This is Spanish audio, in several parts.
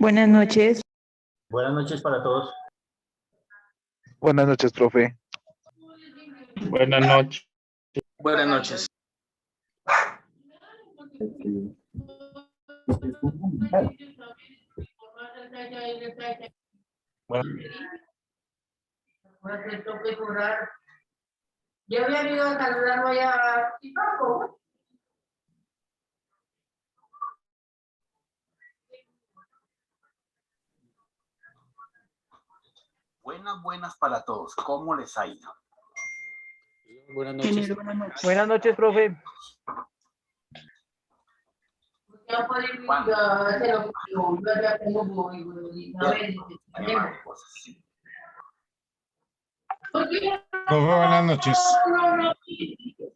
Buenas noches. Buenas noches para todos. Buenas noches, profe. Buenas noches. Buenas noches. Yo había ido a saludarlo allá a Chicago. Buenas para todos. ¿Cómo les ha ido? Buenas noches. Buenas noches, profe. ¿Cuándo? Profe, buenas noches.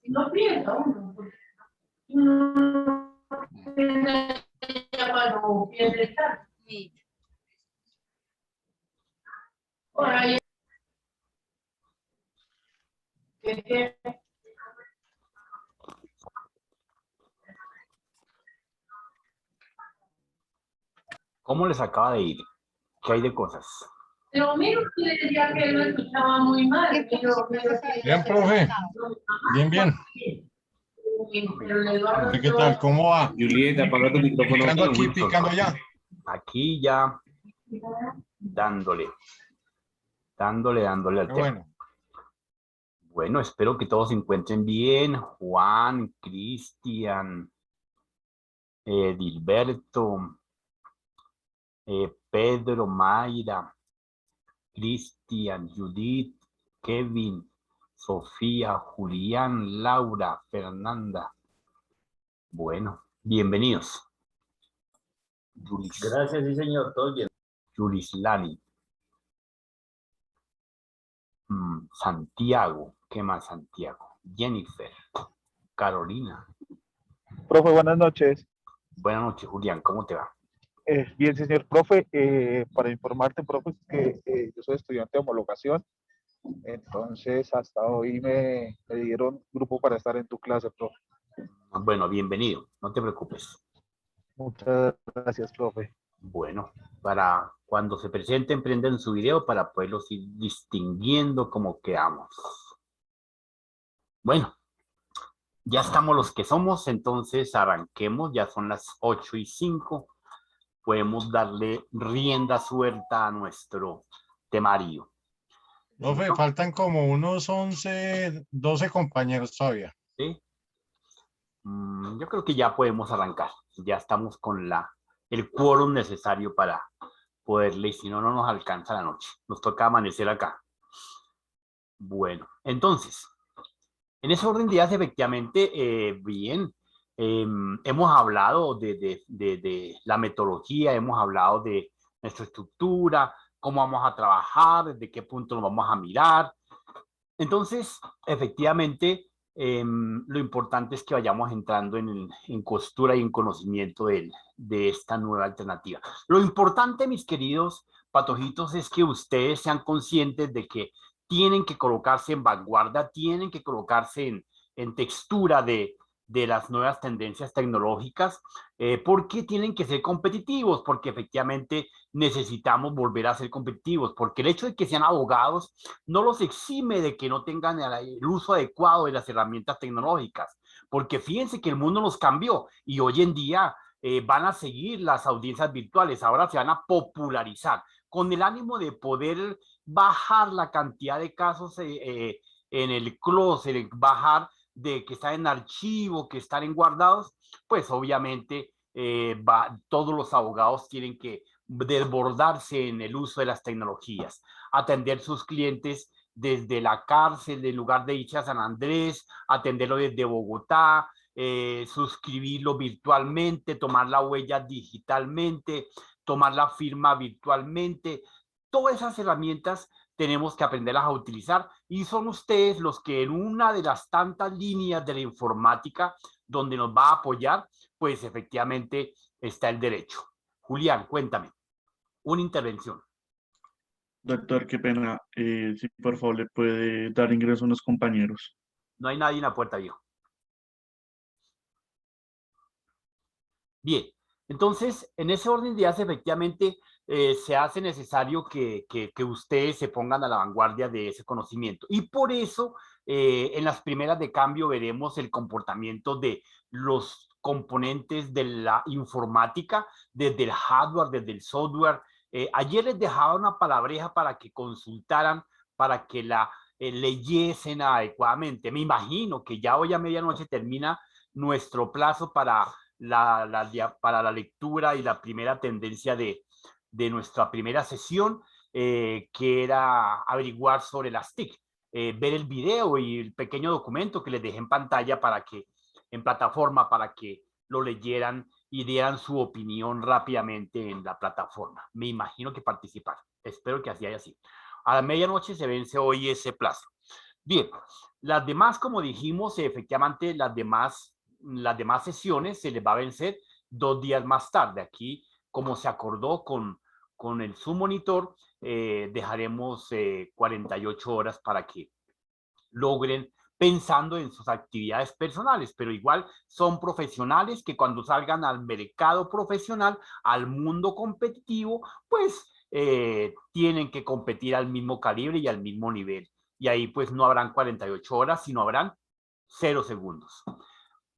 No piensa uno. Cuando pierde estar. Por ahí. ¿Cómo les acaba de ir? ¿Qué hay de cosas? Pero mira, le decía que lo escuchaba muy mal. Bien, profe. Bien. ¿Usted qué tal? ¿Cómo va? Julieta, apaga tu micrófono. Picando aquí, picando allá. Aquí ya dándole al Qué tema. bueno. Bueno, espero que todos se encuentren bien. Juan, Cristian, Dilberto, Pedro, Mayra, Cristian, Judith, Kevin, Sofía, Julián, Laura, Fernanda. Bueno, bienvenidos. Gracias, sí, señor. Todo bien. Yulislani. Santiago. ¿Qué más, Santiago? Jennifer. Carolina. Profe, buenas noches. Buenas noches, Julián. ¿Cómo te va? Bien, señor profe, para informarte, profe, que yo soy estudiante de homologación, entonces hasta hoy me dieron grupo para estar en tu clase, profe. Bueno, bienvenido. No te preocupes. Muchas gracias, profe. Bueno, para cuando se presenten, prenden su video para poderlos ir distinguiendo cómo quedamos. Bueno, ya estamos los que somos, entonces arranquemos. Ya son las 8:05. Podemos darle rienda suelta a nuestro temario. Profe, faltan como unos 11, 12 compañeros todavía. ¿Sí? Yo creo que ya podemos arrancar. Ya estamos con el quórum necesario para poderle, y si no, no nos alcanza la noche. Nos toca amanecer acá. Bueno, entonces, en ese orden de ideas, efectivamente, bien, hemos hablado de la metodología, hemos hablado de nuestra estructura, cómo vamos a trabajar, desde qué punto nos vamos a mirar. Entonces, efectivamente, lo importante es que vayamos entrando en costura y en conocimiento de esta nueva alternativa. Lo importante, mis queridos patojitos, es que ustedes sean conscientes de que tienen que colocarse en vanguardia, tienen que colocarse en textura de las nuevas tendencias tecnológicas, porque tienen que ser competitivos, porque efectivamente necesitamos volver a ser competitivos, porque el hecho de que sean abogados no los exime de que no tengan el uso adecuado de las herramientas tecnológicas, porque fíjense que el mundo nos cambió y hoy en día van a seguir las audiencias virtuales, ahora se van a popularizar con el ánimo de poder bajar la cantidad de casos en el closet, bajar de que están en archivo, que están en guardados, pues obviamente todos los abogados tienen que desbordarse en el uso de las tecnologías, atender sus clientes desde la cárcel del lugar de dicha San Andrés, atenderlo desde Bogotá, suscribirlo virtualmente, tomar la huella digitalmente, tomar la firma virtualmente. Todas esas herramientas tenemos que aprenderlas a utilizar y son ustedes los que en una de las tantas líneas de la informática donde nos va a apoyar, pues efectivamente está el derecho. Julián, cuéntame, una intervención. Doctor, qué pena. Si por favor le puede dar ingreso a unos compañeros. No hay nadie en la puerta, viejo. Bien, Entonces, en ese orden de ideas, efectivamente, se hace necesario que ustedes se pongan a la vanguardia de ese conocimiento. Y por eso, en las primeras de cambio veremos el comportamiento de los componentes de la informática, desde el hardware, desde el software. Ayer les dejaba una palabreja para que consultaran, para que la leyesen adecuadamente. Me imagino que ya hoy a medianoche termina nuestro plazo para para la lectura y la primera tendencia de nuestra primera sesión, que era averiguar sobre las TIC, ver el video y el pequeño documento que les dejé en pantalla en plataforma, para que lo leyeran y dieran su opinión rápidamente en la plataforma. Me imagino que participar. Espero que así haya sido. A la medianoche se vence hoy ese plazo. Bien, las demás, como dijimos, efectivamente las demás sesiones se les va a vencer 2 días más tarde. Aquí, como se acordó con el submonitor, dejaremos 48 horas para que logren, pensando en sus actividades personales, pero igual son profesionales que cuando salgan al mercado profesional, al mundo competitivo, pues tienen que competir al mismo calibre y al mismo nivel. Y ahí pues no habrán 48 horas, sino habrán 0 segundos.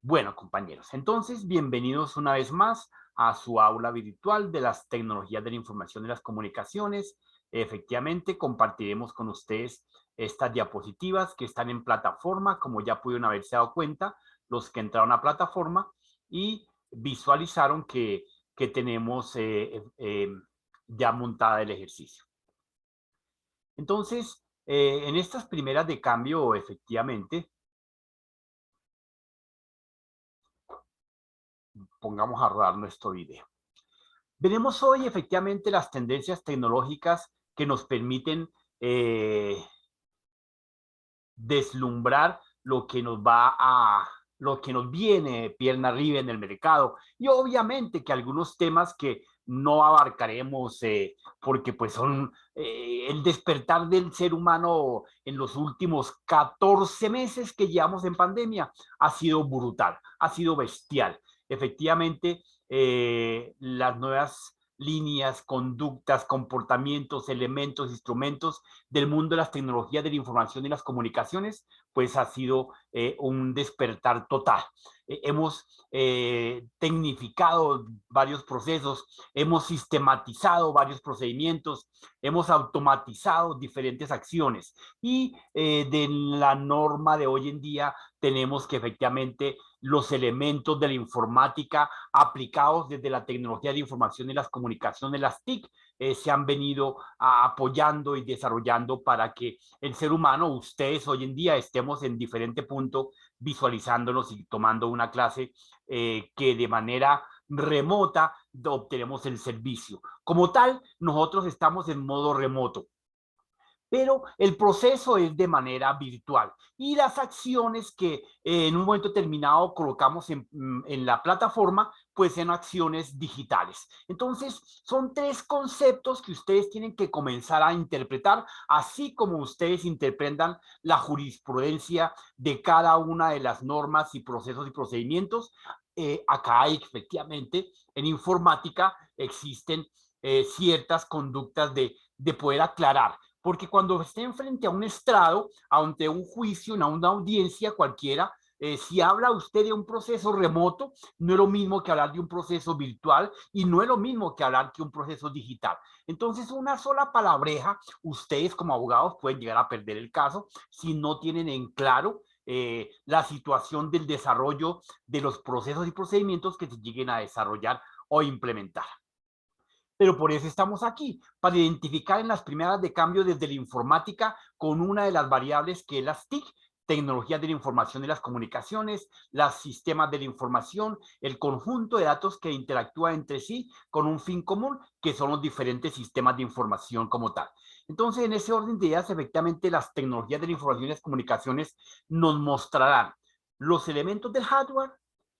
Bueno, compañeros, entonces bienvenidos una vez más a su aula virtual de las tecnologías de la información y las comunicaciones. Efectivamente, compartiremos con ustedes estas diapositivas que están en plataforma, como ya pudieron haberse dado cuenta, los que entraron a plataforma y visualizaron que tenemos ya montada el ejercicio. Entonces, en estas primeras de cambio, efectivamente, pongamos a rodar nuestro video. Veremos hoy efectivamente las tendencias tecnológicas que nos permiten deslumbrar lo que nos viene pierna arriba en el mercado, y obviamente que algunos temas que no abarcaremos porque pues son el despertar del ser humano en los últimos 14 meses que llevamos en pandemia ha sido brutal, ha sido bestial. Efectivamente, las nuevas líneas, conductas, comportamientos, elementos, instrumentos del mundo de las tecnologías de la información y las comunicaciones, pues ha sido un despertar total. Hemos tecnificado varios procesos, hemos sistematizado varios procedimientos, hemos automatizado diferentes acciones, y de la norma de hoy en día tenemos que efectivamente los elementos de la informática aplicados desde la tecnología de información y las comunicaciones, las TIC, se han venido apoyando y desarrollando para que el ser humano, ustedes hoy en día, estemos en diferente punto visualizándolos y tomando una clase que de manera remota obtenemos el servicio. Como tal, nosotros estamos en modo remoto, pero el proceso es de manera virtual, y las acciones que en un momento determinado colocamos en la plataforma, pues en acciones digitales. Entonces, son 3 conceptos que ustedes tienen que comenzar a interpretar, así como ustedes interpretan la jurisprudencia de cada una de las normas y procesos y procedimientos. Acá efectivamente en informática existen ciertas conductas de poder aclarar, porque cuando estén frente a un estrado, ante un juicio, a una audiencia cualquiera, si habla usted de un proceso remoto, no es lo mismo que hablar de un proceso virtual, y no es lo mismo que hablar de un proceso digital. Entonces, una sola palabreja, ustedes como abogados pueden llegar a perder el caso si no tienen en claro la situación del desarrollo de los procesos y procedimientos que se lleguen a desarrollar o implementar. Pero por eso estamos aquí, para identificar en las primeras de cambio desde la informática con una de las variables que es las TIC, tecnologías de la información y las comunicaciones, los sistemas de la información, el conjunto de datos que interactúa entre sí con un fin común, que son los diferentes sistemas de información como tal. Entonces, en ese orden de ideas, efectivamente, las tecnologías de la información y las comunicaciones nos mostrarán los elementos del hardware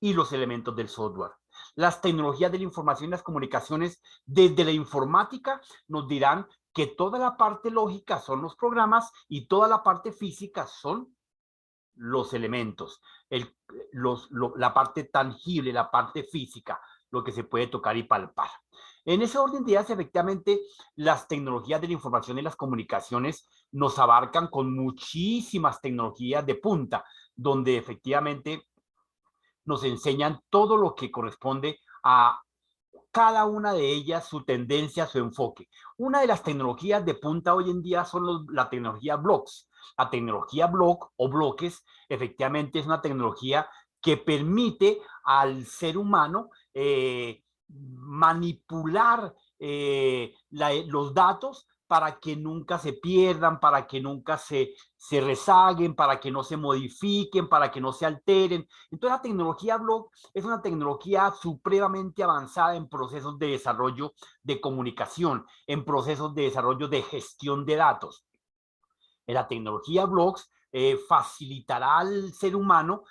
y los elementos del software. Las tecnologías de la información y las comunicaciones desde la informática nos dirán que toda la parte lógica son los programas y toda la parte física son los elementos, la parte tangible, la parte física, lo que se puede tocar y palpar. En ese orden de ideas, efectivamente, las tecnologías de la información y las comunicaciones nos abarcan con muchísimas tecnologías de punta, donde efectivamente nos enseñan todo lo que corresponde a cada una de ellas, su tendencia, su enfoque. Una de las tecnologías de punta hoy en día son la tecnología blocks. La tecnología block o bloques, efectivamente, es una tecnología que permite al ser humano manipular los datos para que nunca se pierdan, para que nunca se rezaguen, para que no se modifiquen, para que no se alteren. Entonces, la tecnología block es una tecnología supremamente avanzada en procesos de desarrollo de comunicación, en procesos de desarrollo de gestión de datos. La tecnología blocks facilitará al ser humano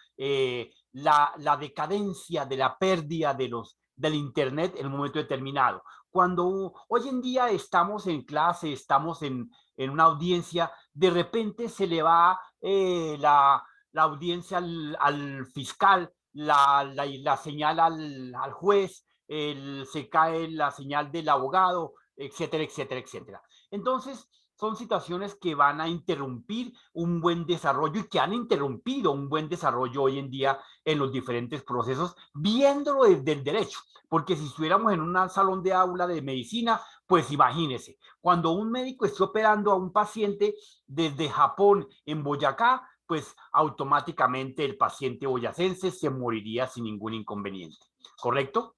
la decadencia de la pérdida del Internet en un momento determinado. Cuando hoy en día estamos en clase, estamos en una audiencia, de repente se le va la audiencia al fiscal, la señal al juez, se cae la señal del abogado, etcétera, etcétera, etcétera. Entonces, son situaciones que van a interrumpir un buen desarrollo y que han interrumpido un buen desarrollo hoy en día en los diferentes procesos, viéndolo desde el derecho. Porque si estuviéramos en un salón de aula de medicina, pues imagínense, cuando un médico esté operando a un paciente desde Japón en Boyacá, pues automáticamente el paciente boyacense se moriría sin ningún inconveniente. ¿Correcto?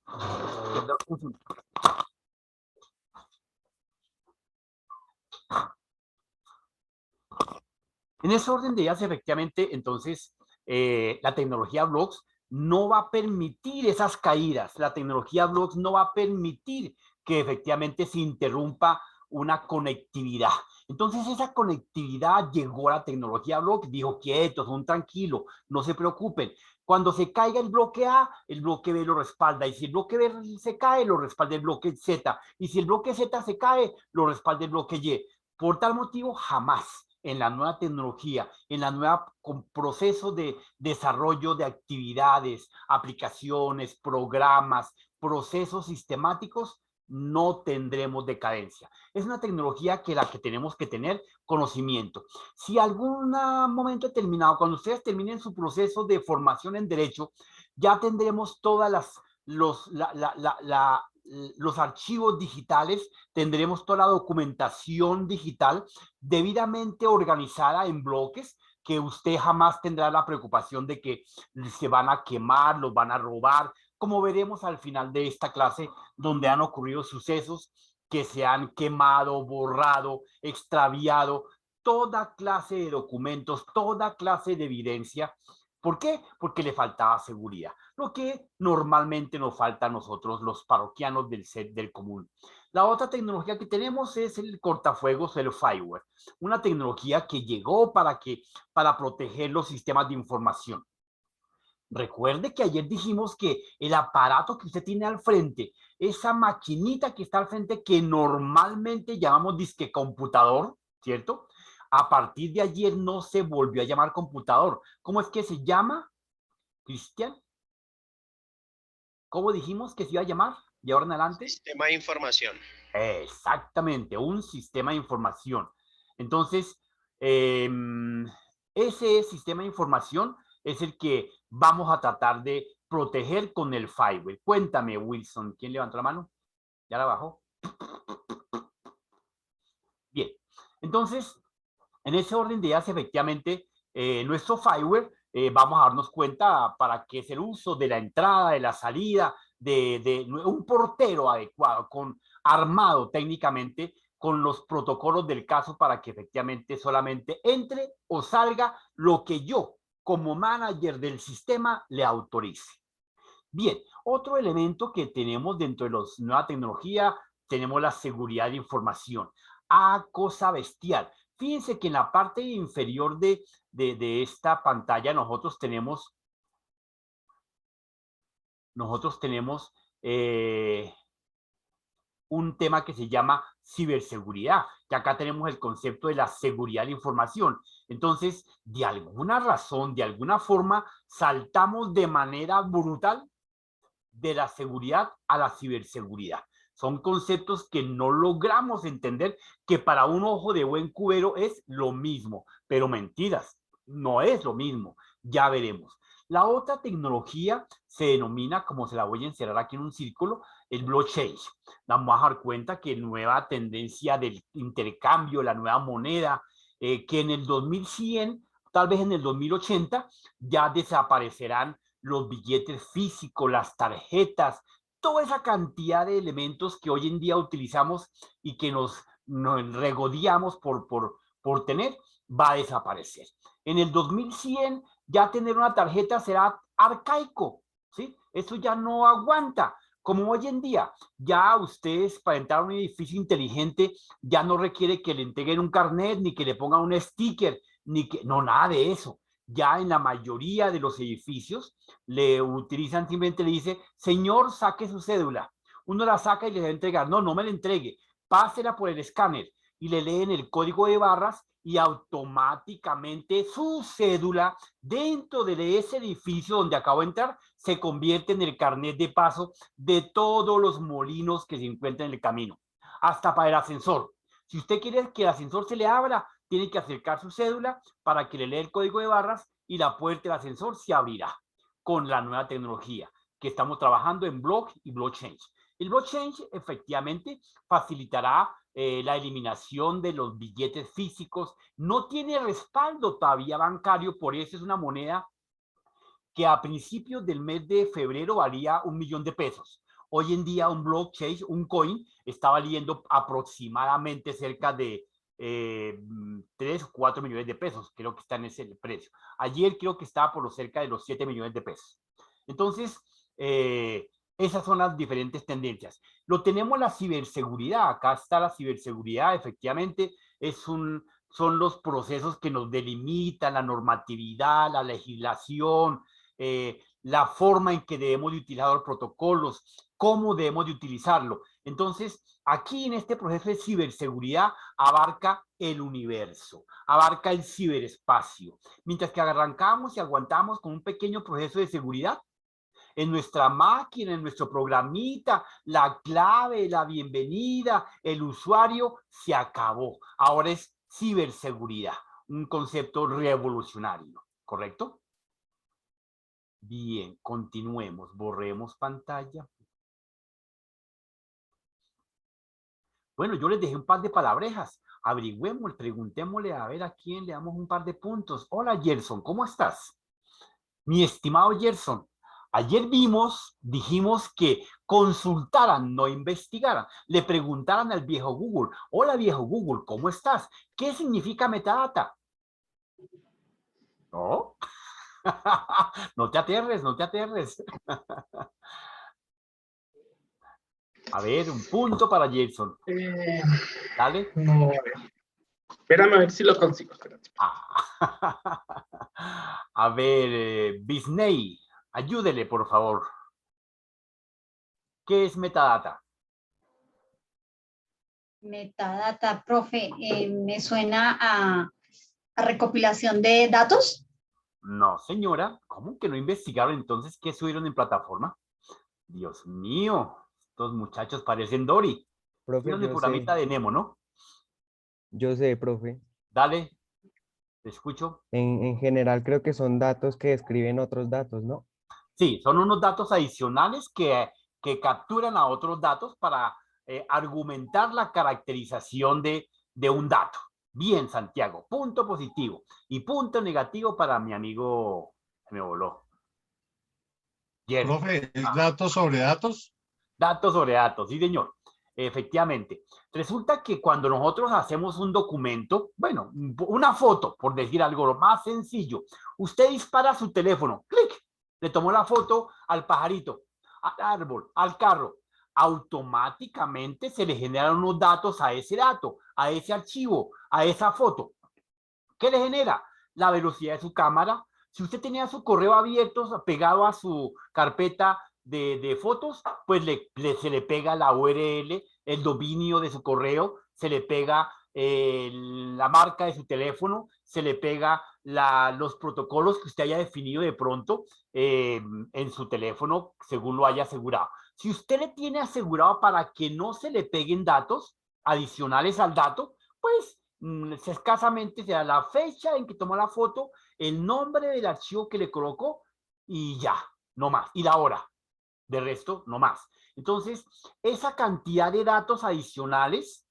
En ese orden de ideas, efectivamente, entonces, la tecnología blocks no va a permitir esas caídas. La tecnología blocks no va a permitir que efectivamente se interrumpa una conectividad. Entonces, esa conectividad llegó a la tecnología blocks, dijo, quietos, son tranquilos, no se preocupen. Cuando se caiga el bloque A, el bloque B lo respalda. Y si el bloque B se cae, lo respalda el bloque Z. Y si el bloque Z se cae, lo respalda el bloque Y. Por tal motivo, jamás en la nueva tecnología, en la nueva proceso de desarrollo de actividades, aplicaciones, programas, procesos sistemáticos, no tendremos decadencia. Es una tecnología que la que tenemos que tener conocimiento. Si algún momento determinado, cuando ustedes terminen su proceso de formación en derecho, ya tendremos todas los archivos digitales, tendremos toda la documentación digital debidamente organizada en bloques, que usted jamás tendrá la preocupación de que se van a quemar, los van a robar, como veremos al final de esta clase, donde han ocurrido sucesos que se han quemado, borrado, extraviado, toda clase de documentos, toda clase de evidencia. ¿Por qué? Porque le faltaba seguridad, lo que normalmente nos falta a nosotros los parroquianos del set del común. La otra tecnología que tenemos es el cortafuegos, el firewall, una tecnología que llegó para proteger los sistemas de información. Recuerde que ayer dijimos que el aparato que usted tiene al frente, esa maquinita que está al frente que normalmente llamamos disque computador, ¿cierto? A partir de ayer no se volvió a llamar computador. ¿Cómo es que se llama, Cristian? ¿Cómo dijimos que se iba a llamar de ahora en adelante? Sistema de información. Exactamente, un sistema de información. Entonces, ese sistema de información es el que vamos a tratar de proteger con el firewall. Cuéntame, Wilson, ¿quién levantó la mano? ¿Ya la bajó? Bien, entonces, en ese orden de ideas, efectivamente, nuestro firewall, vamos a darnos cuenta para qué es el uso de la entrada, de la salida, de un portero adecuado, armado técnicamente con los protocolos del caso para que efectivamente solamente entre o salga lo que yo, como manager del sistema, le autorice. Bien, otro elemento que tenemos dentro de la nueva tecnología, tenemos la seguridad de información. Cosa bestial. Fíjense que en la parte inferior de esta pantalla nosotros tenemos un tema que se llama ciberseguridad, que acá tenemos el concepto de la seguridad de la información. Entonces, de alguna razón, de alguna forma, saltamos de manera brutal de la seguridad a la ciberseguridad. Son conceptos que no logramos entender, que para un ojo de buen cubero es lo mismo, pero mentiras, no es lo mismo, ya veremos. La otra tecnología se denomina, como se la voy a encerrar aquí en un círculo, el blockchain. Vamos a dar cuenta que nueva tendencia del intercambio, la nueva moneda, que en el 2100, tal vez en el 2080, ya desaparecerán los billetes físicos, las tarjetas, toda esa cantidad de elementos que hoy en día utilizamos y que nos regodeamos por tener, va a desaparecer. En el 2100 ya tener una tarjeta será arcaico, ¿sí? Eso ya no aguanta. Como hoy en día, ya ustedes para entrar a un edificio inteligente ya no requiere que le entreguen un carnet, ni que le pongan un sticker, ni que, no, nada de eso. Ya en la mayoría de los edificios le utilizan, simplemente le dice, señor, saque su cédula. Uno la saca y le va a entregar. No, no me la entregue. Pásela por el escáner y le leen el código de barras y automáticamente su cédula dentro de ese edificio donde acabo de entrar se convierte en el carnet de paso de todos los molinos que se encuentran en el camino, hasta para el ascensor. Si usted quiere que el ascensor se le abra, tiene que acercar su cédula para que le lea el código de barras y la puerta del ascensor se abrirá con la nueva tecnología que estamos trabajando en block y blockchain. El blockchain efectivamente facilitará la eliminación de los billetes físicos. No tiene respaldo todavía bancario, por eso es una moneda que a principios del mes de febrero valía 1 millón de pesos. Hoy en día un blockchain, un coin, está valiendo aproximadamente cerca de 3 o 4 millones de pesos. Creo que está en ese precio. Ayer creo que estaba por los cerca de los 7 millones de pesos. Entonces, esas son las diferentes tendencias. Lo tenemos la ciberseguridad. Acá está la ciberseguridad. Efectivamente, son los procesos que nos delimitan la normatividad, la legislación, la forma en que debemos de utilizar los protocolos, cómo debemos de utilizarlo. Entonces, aquí en este proceso de ciberseguridad abarca el universo, abarca el ciberespacio. Mientras que arrancamos y aguantamos con un pequeño proceso de seguridad, en nuestra máquina, en nuestro programita, la clave, la bienvenida, el usuario, se acabó. Ahora es ciberseguridad, un concepto revolucionario, ¿correcto? Bien, continuemos, borremos pantalla. Bueno, yo les dejé un par de palabrejas. Averigüemos, preguntémosle a ver a quién le damos un par de puntos. Hola, Gerson, ¿cómo estás? Mi estimado Gerson, ayer dijimos que consultaran, no investigaran. Le preguntaran al viejo Google, hola viejo Google, ¿cómo estás? ¿Qué significa metadata? ¿No? No te aterres, no te aterres. A ver, un punto para Gerson. Dale. No, espérame a ver si lo consigo. Espérate. A ver, Bisney, ayúdele, por favor. ¿Qué es metadata? Metadata, profe, me suena a recopilación de datos. No, señora. ¿Cómo que no investigaron entonces qué subieron en plataforma? Dios mío, estos muchachos parecen Dory. Profe, Son de yo programita sé, de Nemo, ¿no? yo sé, profe. Dale, te escucho. En general creo que son datos que describen otros datos, ¿no? Sí, son unos datos adicionales que capturan a otros datos para argumentar la caracterización de un dato. Bien, Santiago, punto positivo. Y punto negativo para mi amigo, me voló. Yes. Profe, ¿es datos sobre datos? Datos sobre datos, sí, señor. Efectivamente. Resulta que cuando nosotros hacemos un documento, bueno, una foto, por decir algo, lo más sencillo, usted dispara su teléfono, clic, le tomó la foto al pajarito, al árbol, al carro, automáticamente se le generan unos datos a ese dato, a ese archivo, a esa foto. ¿Qué le genera? La velocidad de su cámara. Si usted tenía su correo abierto, pegado a su carpeta de fotos, pues se le pega la URL, el dominio de su correo, se le pega la marca de su teléfono, se le pega los protocolos que usted haya definido de pronto en su teléfono según lo haya asegurado. Si usted le tiene asegurado para que no se le peguen datos adicionales al dato, pues escasamente será la fecha en que tomó la foto, el nombre del archivo que le colocó y ya, no más. Y la hora. De resto, no más. Entonces, esa cantidad de datos adicionales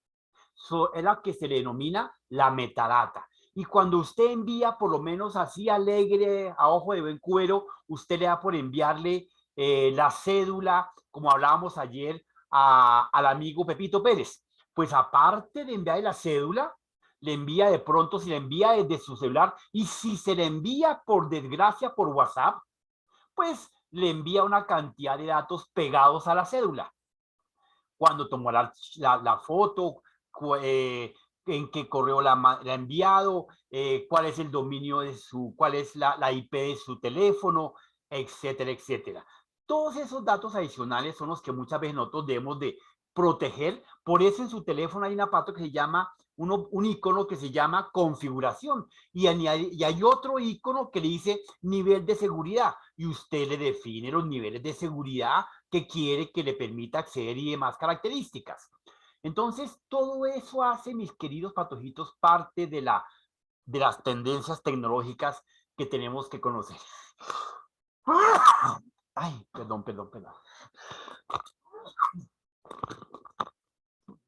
es la que se le denomina la metadata. Y cuando usted envía, por lo menos así alegre, a ojo de buen cubero, usted le da por enviarle la cédula, como hablábamos ayer, al amigo Pepito Pérez. Pues aparte de enviarle la cédula, le envía de pronto, si le envía desde su celular, y si se le envía por desgracia por WhatsApp, pues le envía una cantidad de datos pegados a la cédula. Cuando tomó la foto, en qué correo la ha enviado, cuál es el dominio de cuál es la IP de su teléfono, etcétera, etcétera. Todos esos datos adicionales son los que muchas veces nosotros debemos de proteger. Por eso en su teléfono hay un aparato que se llama, un icono que se llama configuración, y hay otro icono que le dice nivel de seguridad, y usted le define los niveles de seguridad que quiere que le permita acceder y demás características. Entonces, todo eso hace, mis queridos patojitos, parte de las tendencias tecnológicas que tenemos que conocer. Ay, perdón.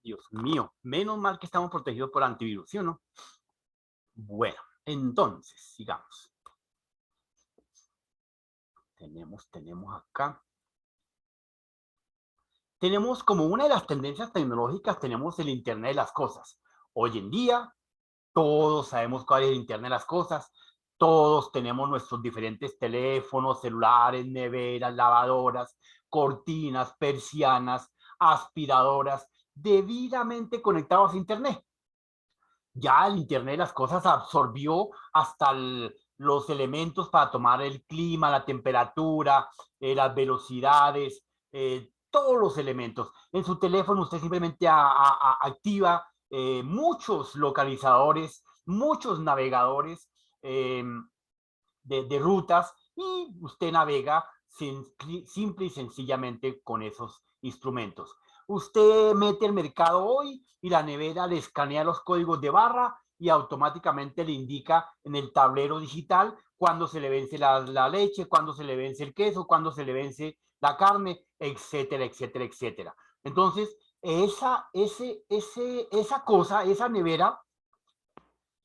Dios mío, menos mal que estamos protegidos por antivirus, ¿sí o no? Bueno, entonces, sigamos. Tenemos acá. Tenemos como una de las tendencias tecnológicas, tenemos el Internet de las cosas. Hoy en día, todos sabemos cuál es el Internet de las cosas. Todos tenemos nuestros diferentes teléfonos, celulares, neveras, lavadoras, cortinas, persianas, aspiradoras, debidamente conectados a Internet. Ya el Internet de las cosas absorbió hasta los elementos para tomar el clima, la temperatura, las velocidades, todos los elementos. En su teléfono usted simplemente activa muchos localizadores, muchos navegadores de rutas, y usted navega simple y sencillamente con esos instrumentos. Usted mete el mercado hoy y la nevera le escanea los códigos de barra y automáticamente le indica en el tablero digital cuándo se le vence la leche, cuándo se le vence el queso, cuándo se le vence la carne, etcétera, etcétera, etcétera. Entonces, esa nevera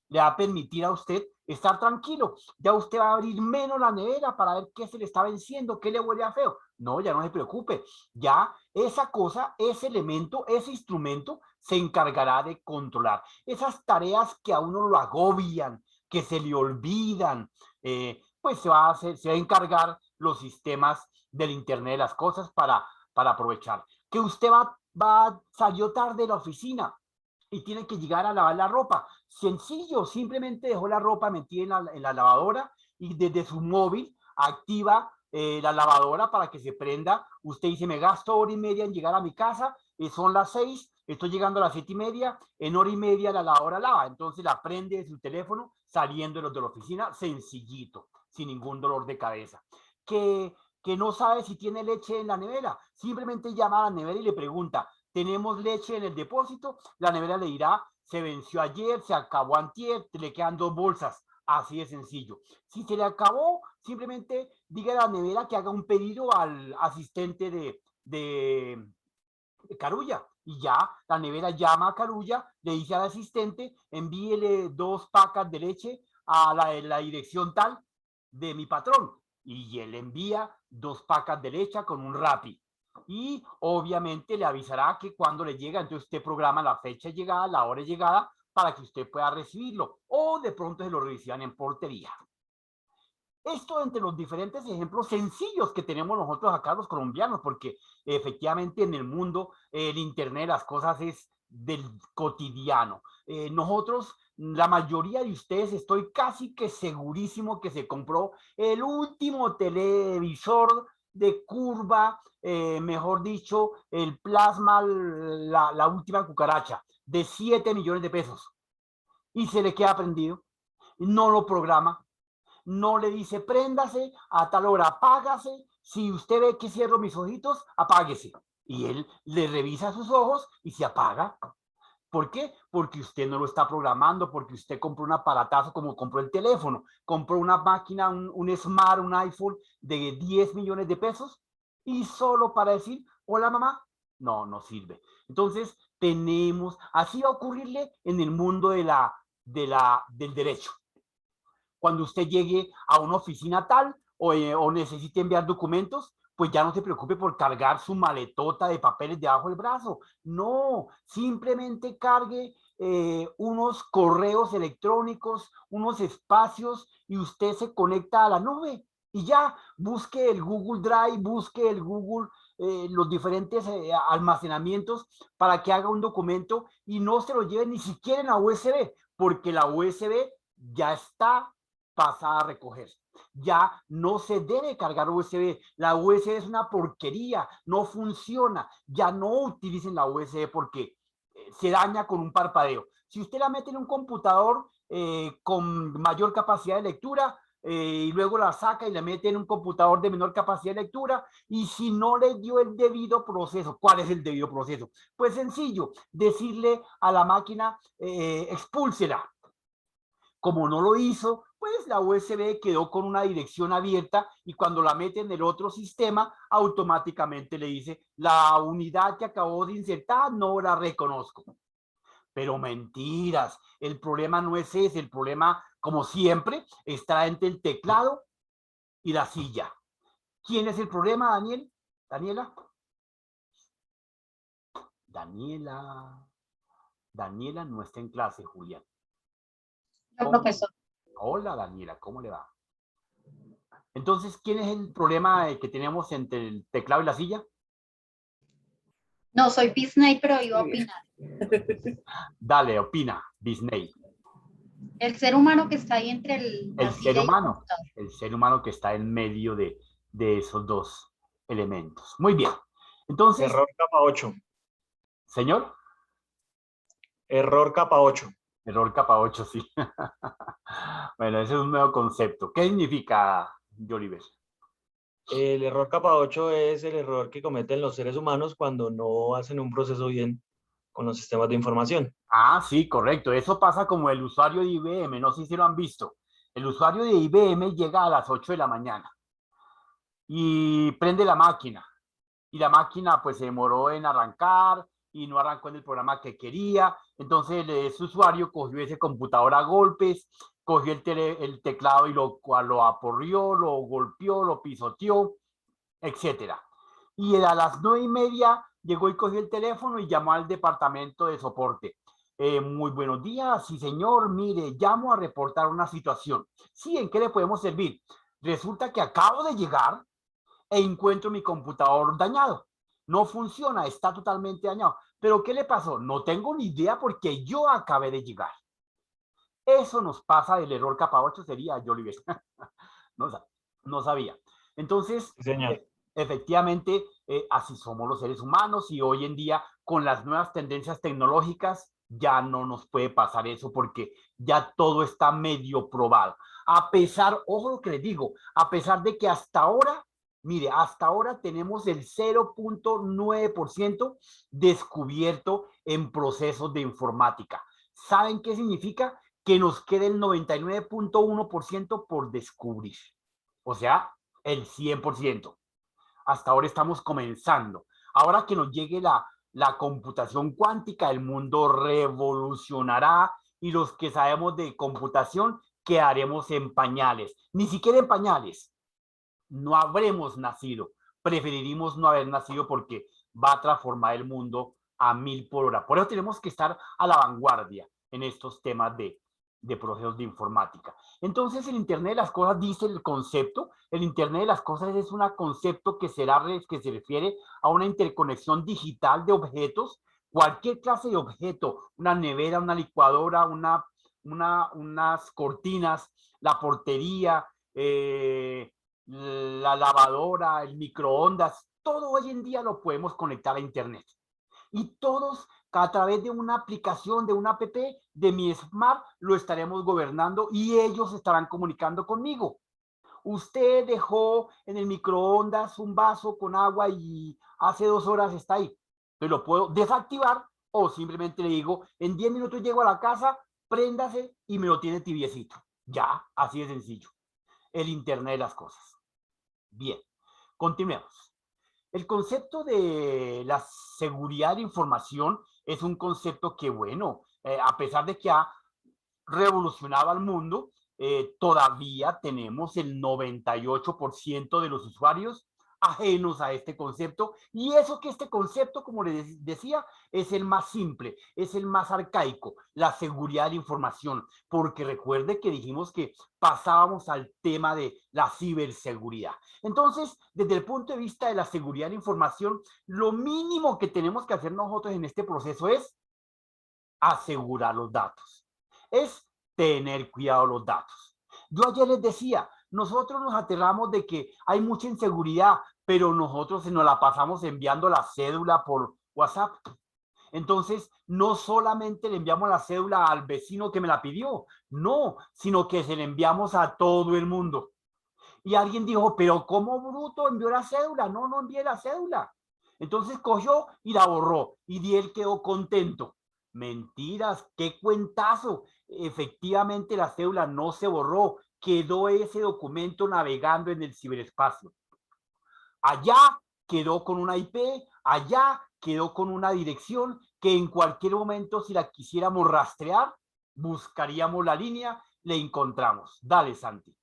le va a permitir a usted estar tranquilo. Ya usted va a abrir menos la nevera para ver qué se le está venciendo, qué le huele a feo. No, ya no se preocupe. Ya esa cosa, ese elemento, ese instrumento se encargará de controlar esas tareas que a uno lo agobian, que se le olvidan. Pues se va a encargar los sistemas del Internet de las cosas para aprovechar. Que usted salió tarde de la oficina y tiene que llegar a lavar la ropa. Sencillo, simplemente dejó la ropa metida en la lavadora y desde su móvil activa la lavadora para que se prenda. Usted dice, me gasto hora y media en llegar a mi casa, son las 6, estoy llegando a las 7:30, en hora y media la lavadora lava. Entonces la prende de su teléfono saliendo de la oficina, sencillito, sin ningún dolor de cabeza. Que no sabe si tiene leche en la nevera, simplemente llama a la nevera y le pregunta, ¿tenemos leche en el depósito? La nevera le dirá, se venció ayer, se acabó antier, le quedan 2 bolsas. Así de sencillo. Si se le acabó, simplemente diga a la nevera que haga un pedido al asistente de Carulla. Y ya la nevera llama a Carulla, le dice al asistente, envíele 2 pacas de leche a la dirección tal de mi patrón. Y él envía 2 pacas de leche con un Rappi. Y obviamente le avisará que cuando le llega, entonces usted programa la fecha de llegada, la hora de llegada, para que usted pueda recibirlo, o de pronto se lo reciban en portería. Esto entre los diferentes ejemplos sencillos que tenemos nosotros acá los colombianos, porque efectivamente en el mundo el Internet de las cosas es del cotidiano. Nosotros, la mayoría de ustedes, estoy casi que segurísimo que se compró el último televisor de curva, mejor dicho, el plasma, la última cucaracha. de 7 millones de pesos y se le queda prendido, no lo programa, no le dice préndase a tal hora, apágase, si usted ve que cierro mis ojitos, apáguese. Y él le revisa sus ojos y se apaga. ¿Por qué? Porque usted no lo está programando, porque usted compró un aparatazo como compró el teléfono, compró una máquina, un Smart, un iPhone de 10 millones de pesos y solo para decir, hola mamá, no, no sirve. Entonces, así va a ocurrirle en el mundo del derecho. Cuando usted llegue a una oficina tal o necesite enviar documentos, pues ya no se preocupe por cargar su maletota de papeles debajo del brazo. No, simplemente cargue unos correos electrónicos, unos espacios y usted se conecta a la nube. Y ya, busque el Google Drive, busque el Google, los diferentes almacenamientos para que haga un documento y no se lo lleve ni siquiera en la USB, porque la USB ya está pasada a recoger. Ya no se debe cargar USB. La USB es una porquería, no funciona. Ya no utilicen la USB porque se daña con un parpadeo. Si usted la mete en un computador con mayor capacidad de lectura y luego la saca y la mete en un computador de menor capacidad de lectura, y si no le dio el debido proceso, ¿cuál es el debido proceso? Pues sencillo, decirle a la máquina, expúlsela. Como no lo hizo, pues la USB quedó con una dirección abierta y cuando la mete en el otro sistema, automáticamente le dice, la unidad que acabó de insertar no la reconozco. Pero mentiras, el problema no es ese, el problema, como siempre, está entre el teclado y la silla. ¿Quién es el problema, Daniel? ¿Daniela? Daniela no está en clase, Julián. No, profesor. Hola, Daniela, ¿cómo le va? Entonces, ¿quién es el problema que tenemos entre el teclado y la silla? No, soy Disney, pero iba a opinar. Dale, opina, Disney. El ser humano que está ahí entre la silla y el computador. El ser humano que está en medio de esos dos elementos. Muy bien. Entonces. Error capa 8. ¿Señor? Error capa 8. Error capa 8, sí. Bueno, ese es un nuevo concepto. ¿Qué significa, Joliver? El error capa 8 es el error que cometen los seres humanos cuando no hacen un proceso bien con los sistemas de información. Ah, sí, correcto. Eso pasa como el usuario de IBM, no sé si lo han visto. El usuario de IBM llega a las 8 de la mañana y prende la máquina. Y la máquina pues se demoró en arrancar y no arrancó en el programa que quería. Entonces ese usuario cogió ese computador a golpes, cogió el teclado y lo aporrió, lo golpeó, lo pisoteó, etc. Y a las 9:30 llegó y cogió el teléfono y llamó al departamento de soporte. Muy buenos días, sí señor, mire, llamo a reportar una situación. Sí, ¿en qué le podemos servir? Resulta que acabo de llegar e encuentro mi computador dañado. No funciona, está totalmente dañado. ¿Pero qué le pasó? No tengo ni idea porque yo acabé de llegar. Eso nos pasa del error capa 8, sería Joliver. No sabía. Entonces, efectivamente, así somos los seres humanos y hoy en día, con las nuevas tendencias tecnológicas, ya no nos puede pasar eso porque ya todo está medio probado. A pesar, ojo lo que les digo, a pesar de que hasta ahora, mire, hasta ahora tenemos el 0.9% descubierto en procesos de informática. ¿Saben qué significa? Que nos quede el 99.1% por descubrir. O sea, el 100%. Hasta ahora estamos comenzando. Ahora que nos llegue la computación cuántica, el mundo revolucionará y los que sabemos de computación quedaremos en pañales. Ni siquiera en pañales. No habremos nacido. Preferiríamos no haber nacido porque va a transformar el mundo a 1000 por hora. Por eso tenemos que estar a la vanguardia en estos temas de procesos de informática. Entonces, el Internet de las Cosas dice el concepto. El Internet de las Cosas es un concepto que se refiere a una interconexión digital de objetos, cualquier clase de objeto, una nevera, una licuadora, unas cortinas, la portería, la lavadora, el microondas, todo hoy en día lo podemos conectar a Internet. Y todos a través de una aplicación, de una app, de mi Smart, lo estaremos gobernando y ellos estarán comunicando conmigo. Usted dejó en el microondas un vaso con agua y hace 2 horas está ahí. Entonces lo puedo desactivar o simplemente le digo, en 10 minutos llego a la casa, préndase y me lo tiene tibiecito. Ya, así de sencillo. El Internet de las cosas. Bien, continuemos. El concepto de la seguridad de información es un concepto que, bueno, a pesar de que ha revolucionado al mundo, todavía tenemos el 98% de los usuarios ajenos a este concepto, y eso que este concepto, como les decía, es el más simple, es el más arcaico, la seguridad de información, porque recuerde que dijimos que pasábamos al tema de la ciberseguridad. Entonces, desde el punto de vista de la seguridad de información, lo mínimo que tenemos que hacer nosotros en este proceso es asegurar los datos, es tener cuidado los datos. Yo ayer les decía, nosotros nos aterramos de que hay mucha inseguridad, pero nosotros nos la pasamos enviando la cédula por WhatsApp. Entonces, no solamente le enviamos la cédula al vecino que me la pidió, no, sino que se la enviamos a todo el mundo. Y alguien dijo, pero ¿cómo bruto envió la cédula? No, no envié la cédula. Entonces cogió y la borró y él quedó contento. Mentiras, qué cuentazo. Efectivamente la cédula no se borró, quedó ese documento navegando en el ciberespacio. Allá quedó con una IP, allá quedó con una dirección que en cualquier momento, si la quisiéramos rastrear, buscaríamos la línea, le encontramos. Dale, Santi.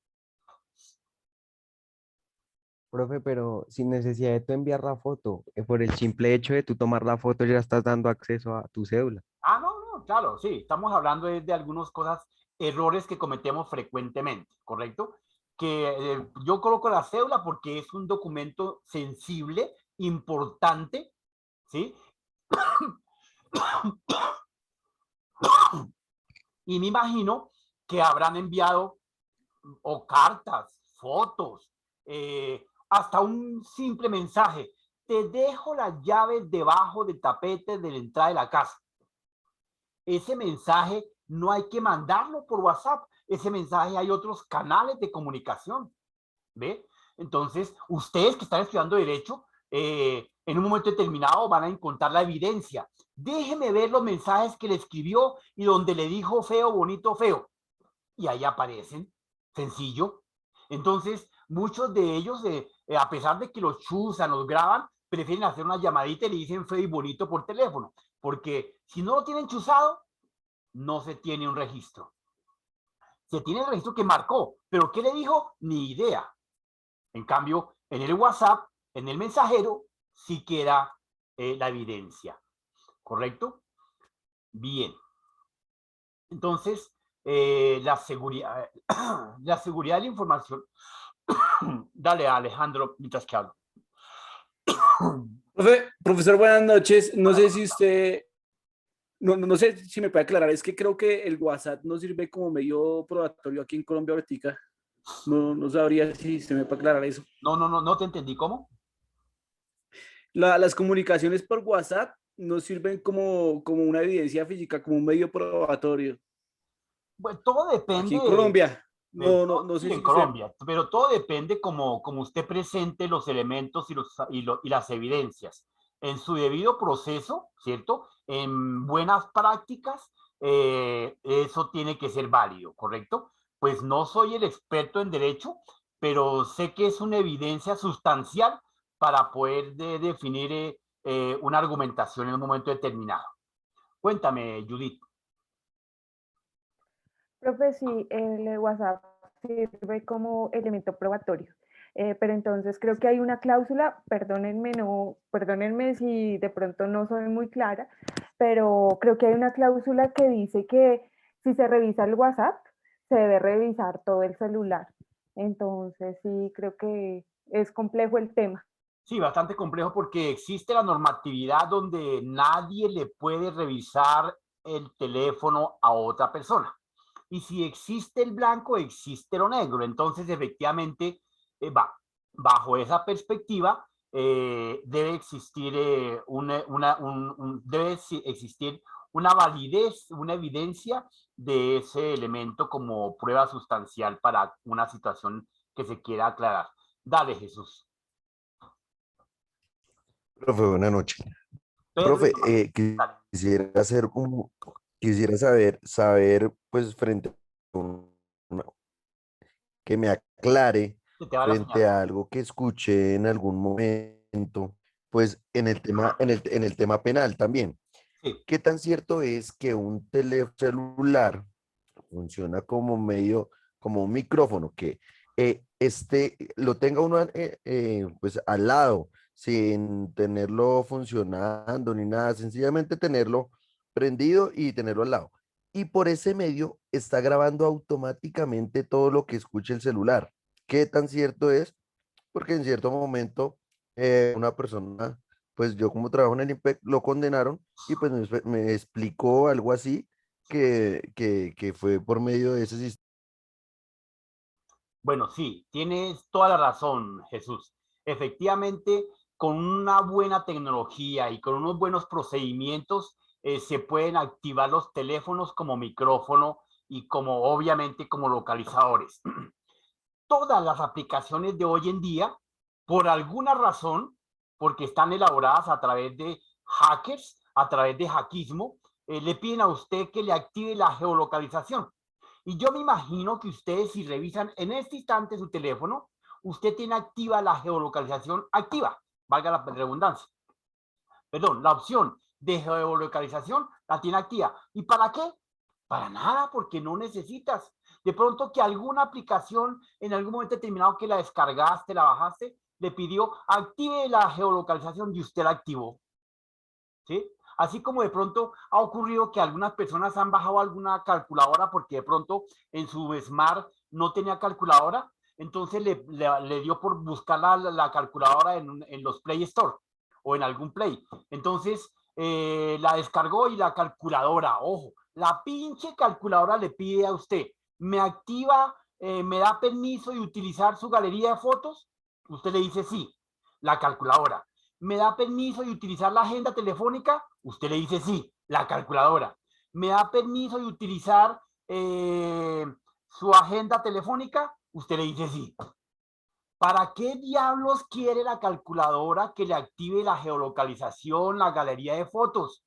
Profe, pero sin necesidad de tú enviar la foto, por el simple hecho de tú tomar la foto ya estás dando acceso a tu cédula. Ah, no, claro, sí, estamos hablando de algunas cosas, errores que cometemos frecuentemente, ¿correcto? Que yo coloco la cédula porque es un documento sensible, importante, ¿sí? Y me imagino que habrán enviado o cartas, fotos, hasta un simple mensaje. Te dejo las llaves debajo del tapete de la entrada de la casa. Ese mensaje no hay que mandarlo por WhatsApp. Ese mensaje hay otros canales de comunicación. ¿Ve? Entonces, ustedes que están estudiando Derecho, en un momento determinado van a encontrar la evidencia. Déjeme ver los mensajes que le escribió y donde le dijo feo, bonito, feo. Y ahí aparecen. Sencillo. Entonces, muchos de ellos, a pesar de que los chuzan, los graban, prefieren hacer una llamadita y le dicen feo y bonito por teléfono. Porque si no lo tienen chuzado, no se tiene un registro. Se tiene el registro que marcó, pero ¿qué le dijo? Ni idea. En cambio, en el WhatsApp, en el mensajero, sí queda la evidencia. ¿Correcto? Bien. Entonces, la seguridad de la información. Dale, Alejandro, mientras que hablo. Profesor, buenas noches. No sé si usted, no sé si me puede aclarar, es que creo que el WhatsApp no sirve como medio probatorio aquí en Colombia ahorita. No sabría si se me puede aclarar eso. No te entendí. ¿Cómo? Las comunicaciones por WhatsApp no sirven como una evidencia física, como un medio probatorio. Bueno, todo depende. Aquí en Colombia. No sé sí, si en Colombia, pero todo depende como usted presente los elementos y las evidencias en su debido proceso, ¿cierto? En buenas prácticas, eso tiene que ser válido, ¿correcto? Pues no soy el experto en derecho, pero sé que es una evidencia sustancial para poder definir una argumentación en un momento determinado. Cuéntame, Judith. Profe, sí, el WhatsApp sirve como elemento probatorio, pero entonces creo que hay una cláusula, perdónenme si de pronto no soy muy clara, pero creo que hay una cláusula que dice que si se revisa el WhatsApp, se debe revisar todo el celular. Entonces sí, creo que es complejo el tema. Sí, bastante complejo porque existe la normatividad donde nadie le puede revisar el teléfono a otra persona. Y si existe el blanco, existe lo negro. Entonces, efectivamente, bajo esa perspectiva, debe existir existir una validez, una evidencia de ese elemento como prueba sustancial para una situación que se quiera aclarar. Dale, Jesús. Profe, buenas noches. Pedro, Profe, quisiera quisiera saber, pues, frente a que me aclare se te va la frente señal. a algo que escuché en algún momento, pues, en el tema penal también. Sí. ¿Qué tan cierto es que un teléfono celular funciona como como un micrófono, que lo tenga uno pues al lado, sin tenerlo funcionando ni nada, sencillamente tenerlo prendido y tenerlo al lado? Y por ese medio está grabando automáticamente todo lo que escuche el celular. ¿Qué tan cierto es? Porque en cierto momento una persona, pues yo como trabajo en el IMPEC, lo condenaron y pues me explicó algo así que fue por medio de ese sistema. Bueno, sí, tienes toda la razón, Jesús. Efectivamente, con una buena tecnología y con unos buenos procedimientos, se pueden activar los teléfonos como micrófono y como obviamente como localizadores. Todas las aplicaciones de hoy en día, por alguna razón, porque están elaboradas a través de hackers, a través de hackismo, le piden a usted que le active la geolocalización. Y yo me imagino que ustedes, si revisan en este instante su teléfono, usted tiene activa la geolocalización activa, valga la redundancia. Perdón, la opción de geolocalización la tiene activa. ¿Y para qué? Para nada, porque no necesitas. De pronto que alguna aplicación en algún momento determinado que la descargaste, la bajaste, le pidió active la geolocalización y usted la activó. ¿Sí? Así como de pronto ha ocurrido que algunas personas han bajado alguna calculadora porque de pronto en su Smart no tenía calculadora, entonces le dio por buscar la calculadora en los Play Store o en algún Play. Entonces la descargó y la calculadora, ojo, la pinche calculadora le pide a usted, me activa, me da permiso de utilizar su galería de fotos, usted le dice sí, la calculadora. ¿Me da permiso de utilizar la agenda telefónica? Usted le dice sí, la calculadora. ¿Me da permiso de utilizar su agenda telefónica? Usted le dice sí. ¿Para qué diablos quiere la calculadora que le active la geolocalización, la galería de fotos?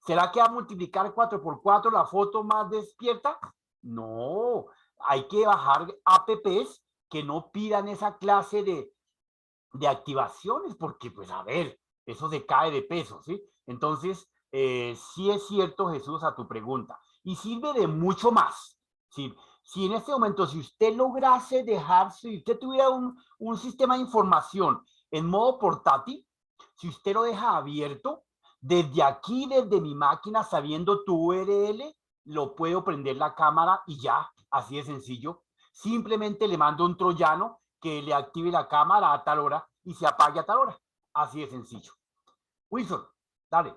¿Será que va a multiplicar 4x4 la foto más despierta? No, hay que bajar apps que no pidan esa clase de activaciones, porque pues a ver, eso se cae de peso, ¿sí? Entonces, sí es cierto, Jesús, a tu pregunta, y sirve de mucho más, ¿sí? Si en este momento, si usted lograse dejar, si usted tuviera un sistema de información en modo portátil, si usted lo deja abierto, desde aquí, desde mi máquina, sabiendo tu URL, lo puedo prender la cámara y ya, así de sencillo. Simplemente le mando un troyano que le active la cámara a tal hora y se apague a tal hora. Así de sencillo. Wilson, dale.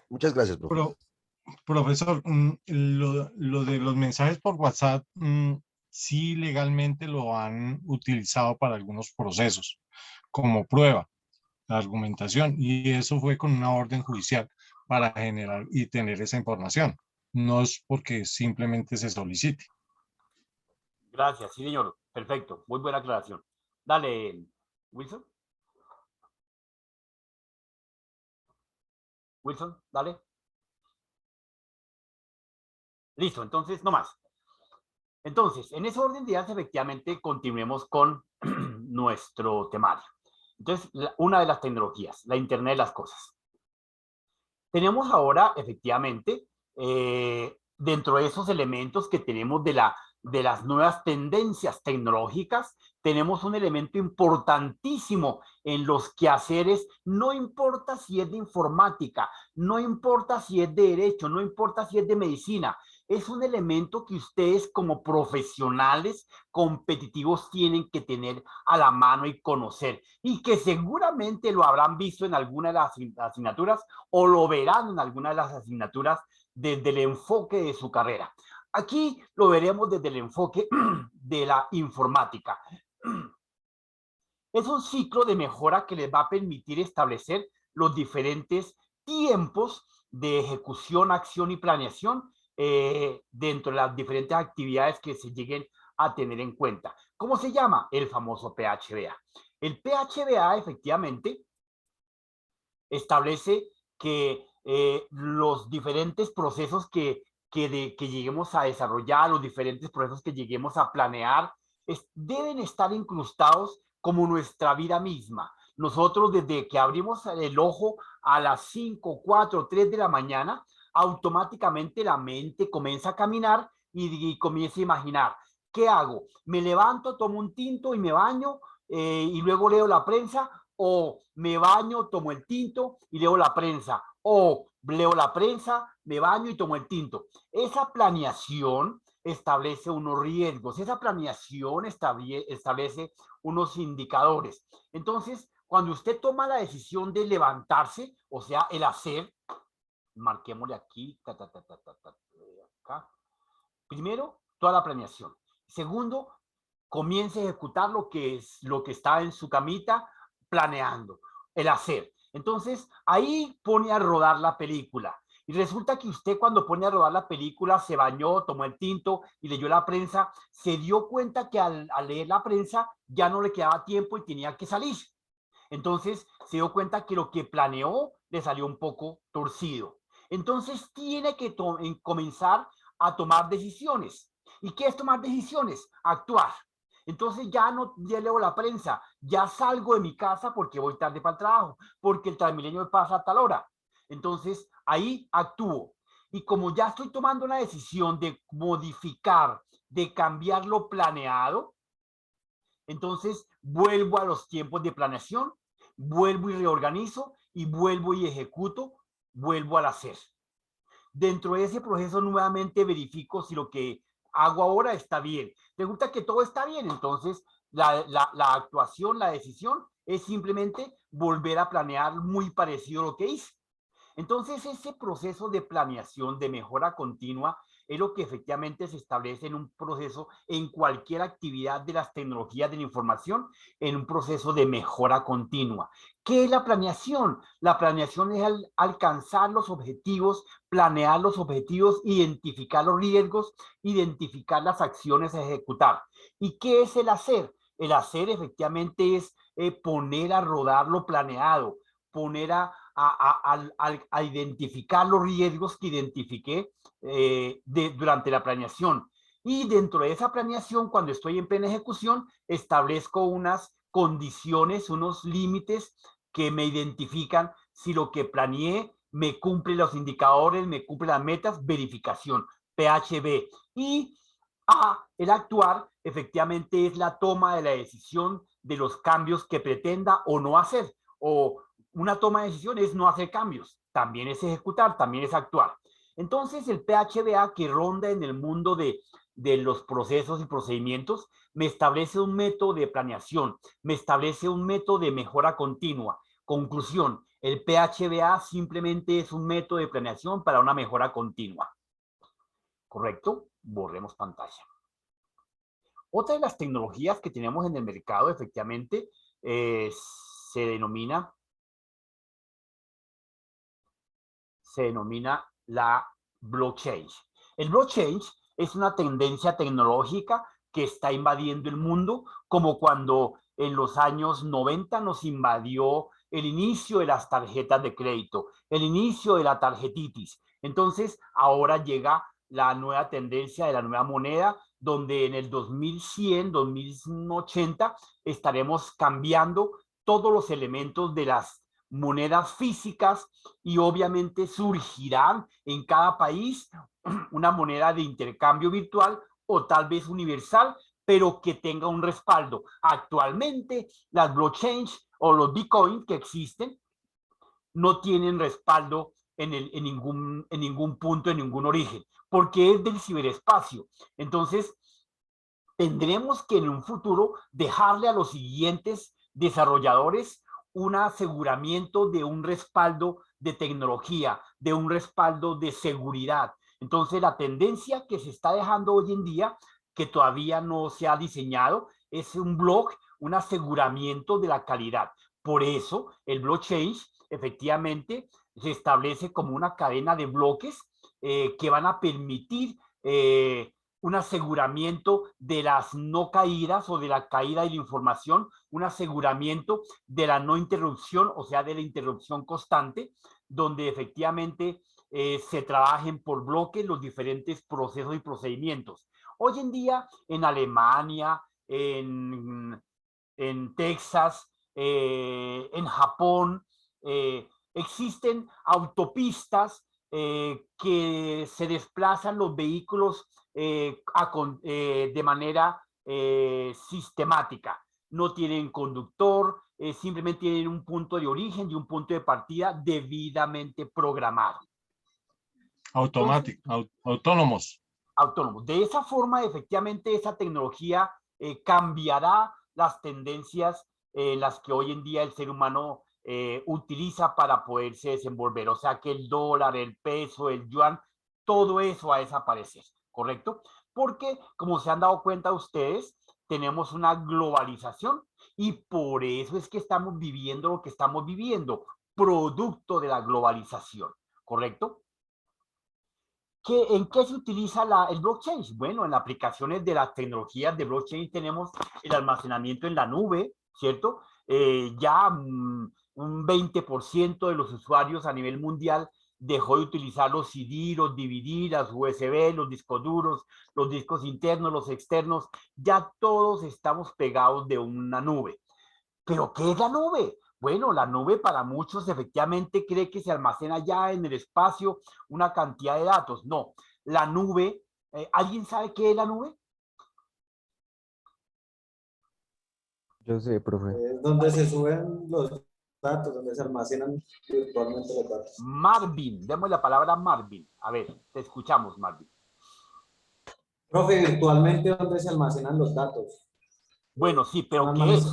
Muchas gracias, profe. Profesor, lo de los mensajes por WhatsApp, sí legalmente lo han utilizado para algunos procesos como prueba, la argumentación, y eso fue con una orden judicial para generar y tener esa información. No es porque simplemente se solicite. Gracias, sí, señor. Perfecto. Muy buena aclaración. Dale, Wilson. Wilson, dale. Listo, entonces, no más. Entonces, en ese orden de ideas, efectivamente, continuemos con nuestro temario. Entonces, una de las tecnologías, la Internet de las cosas. Tenemos ahora, efectivamente, dentro de esos elementos que tenemos de las nuevas tendencias tecnológicas, tenemos un elemento importantísimo en los quehaceres, no importa si es de informática, no importa si es de derecho, no importa si es de medicina, es un elemento que ustedes como profesionales competitivos tienen que tener a la mano y conocer, y que seguramente lo habrán visto en alguna de las asignaturas o lo verán en alguna de las asignaturas desde el enfoque de su carrera. Aquí lo veremos desde el enfoque de la informática. Es un ciclo de mejora que les va a permitir establecer los diferentes tiempos de ejecución, acción y planeación dentro de las diferentes actividades que se lleguen a tener en cuenta. ¿Cómo se llama? El famoso PHBA. El PHBA efectivamente establece que los diferentes procesos que lleguemos a desarrollar, los diferentes procesos que lleguemos a planear, deben estar incrustados como nuestra vida misma. Nosotros desde que abrimos el ojo a las 5, 4, 3 de la mañana, automáticamente la mente comienza a caminar y comienza a imaginar, ¿qué hago? ¿Me levanto, tomo un tinto y me baño y luego leo la prensa? ¿O me baño, tomo el tinto y leo la prensa? ¿O leo la prensa, me baño y tomo el tinto? Esa planeación establece unos riesgos, esa planeación establece unos indicadores. Entonces, cuando usted toma la decisión de levantarse, o sea, el hacer, marquémosle aquí, acá. Primero, toda la planeación. Segundo, comience a ejecutar lo que está en su camita planeando, el hacer. Entonces, ahí pone a rodar la película. Y resulta que usted cuando pone a rodar la película, se bañó, tomó el tinto y leyó la prensa, se dio cuenta que al leer la prensa ya no le quedaba tiempo y tenía que salir. Entonces, se dio cuenta que lo que planeó le salió un poco torcido. Entonces, tiene que comenzar a tomar decisiones. ¿Y qué es tomar decisiones? Actuar. Entonces ya leo la prensa, ya salgo de mi casa porque voy tarde para el trabajo, porque el Transmilenio me pasa a tal hora. Entonces ahí actúo. Y como ya estoy tomando la decisión de modificar, de cambiar lo planeado, entonces vuelvo a los tiempos de planeación, vuelvo y reorganizo y vuelvo y ejecuto, vuelvo al hacer. Dentro de ese proceso nuevamente verifico si lo que hago ahora está bien. Resulta que todo está bien, entonces la actuación, la decisión es simplemente volver a planear muy parecido a lo que hice. Entonces ese proceso de planeación, de mejora continua, es lo que efectivamente se establece en un proceso, en cualquier actividad de las tecnologías de la información, en un proceso de mejora continua. ¿Qué es la planeación? La planeación es alcanzar los objetivos, planear los objetivos, identificar los riesgos, identificar las acciones a ejecutar. ¿Y qué es el hacer? El hacer efectivamente es poner a rodar lo planeado, poner a identificar los riesgos que identifiqué durante la planeación. Y dentro de esa planeación, cuando estoy en plena ejecución, establezco unas condiciones, unos límites que me identifican si lo que planeé me cumple los indicadores, me cumple las metas, verificación, PHB. Y el actuar efectivamente es la toma de la decisión de los cambios que pretenda o no hacer. O una toma de decisión es no hacer cambios, también es ejecutar, también es actuar. Entonces el PHBA, que ronda en el mundo de los procesos y procedimientos, me establece un método de planeación, me establece un método de mejora continua. Conclusión, el PHBA simplemente es un método de planeación para una mejora continua. ¿Correcto? Borremos pantalla. Otra de las tecnologías que tenemos en el mercado, efectivamente, se denomina la blockchain. El blockchain es una tendencia tecnológica que está invadiendo el mundo, como cuando en los años 90 nos invadió el inicio de las tarjetas de crédito, el inicio de la tarjetitis. Entonces, ahora llega la nueva tendencia de la nueva moneda, donde en el 2100, 2080, estaremos cambiando todos los elementos de las monedas físicas y obviamente surgirán en cada país una moneda de intercambio virtual o tal vez universal, pero que tenga un respaldo. Actualmente las blockchains o los bitcoins que existen no tienen respaldo en ningún punto, en ningún origen, porque es del ciberespacio. Entonces, tendremos que en un futuro dejarle a los siguientes desarrolladores un aseguramiento de un respaldo de tecnología, de un respaldo de seguridad. Entonces, la tendencia que se está dejando hoy en día, que todavía no se ha diseñado, es un block un aseguramiento de la calidad. Por eso el blockchain efectivamente se establece como una cadena de bloques que van a permitir un aseguramiento de las no caídas o de la caída de la información, un aseguramiento de la no interrupción, o sea, de la interrupción constante, donde efectivamente se trabajen por bloques los diferentes procesos y procedimientos. Hoy en día en Alemania, en Texas, en Japón, existen autopistas que se desplazan los vehículos de manera sistemática. No tienen conductor, simplemente tienen un punto de origen y un punto de partida debidamente programado. Autónomos. Autónomos. De esa forma, efectivamente, esa tecnología cambiará las tendencias en las que hoy en día el ser humano utiliza para poderse desenvolver. O sea que el dólar, el peso, el yuan, todo eso va a desaparecer, ¿correcto? Porque, como se han dado cuenta ustedes, tenemos una globalización y por eso es que estamos viviendo lo que estamos viviendo, producto de la globalización, ¿correcto? ¿En qué se utiliza el blockchain? Bueno, en aplicaciones de las tecnologías de blockchain tenemos el almacenamiento en la nube, ¿cierto? Ya un 20% de los usuarios a nivel mundial dejó de utilizar los CD, los DVD, las USB, los discos duros, los discos internos, los externos. Ya todos estamos pegados de una nube. ¿Pero qué es la nube? Bueno, la nube para muchos efectivamente cree que se almacena ya en el espacio una cantidad de datos. No, la nube, ¿alguien sabe qué es la nube? Yo sé, profe. Es donde se suben los datos, donde se almacenan virtualmente los datos. Marvin, demos la palabra a Marvin. A ver, te escuchamos, Marvin. Profe, virtualmente, ¿dónde se almacenan los datos? Bueno, sí, pero ¿qué es?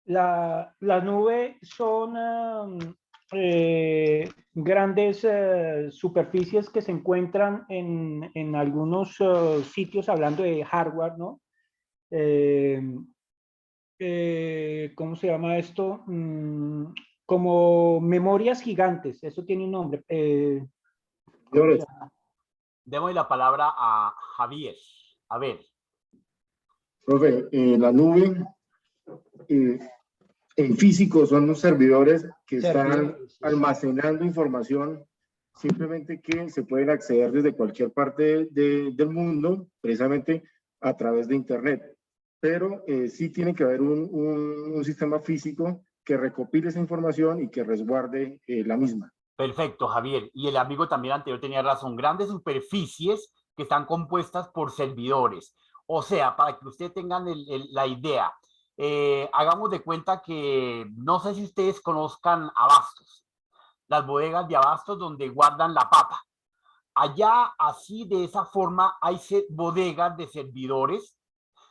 La nube son grandes superficies que se encuentran en algunos sitios, hablando de hardware, ¿no? ¿Cómo se llama esto? Como memorias gigantes, eso tiene un nombre. Demos la palabra a Javier. A ver. Profe, la nube en físico son los servidores que están almacenando información simplemente que se pueden acceder desde cualquier parte del mundo, precisamente a través de Internet. Pero sí tiene que haber un sistema físico que recopile esa información y que resguarde la misma. Perfecto, Javier. Y el amigo también anterior tenía razón. Grandes superficies que están compuestas por servidores. O sea, para que ustedes tengan la idea, hagamos de cuenta que, no sé si ustedes conozcan Abastos, las bodegas de Abastos donde guardan la papa. Allá, así de esa forma, hay bodegas de servidores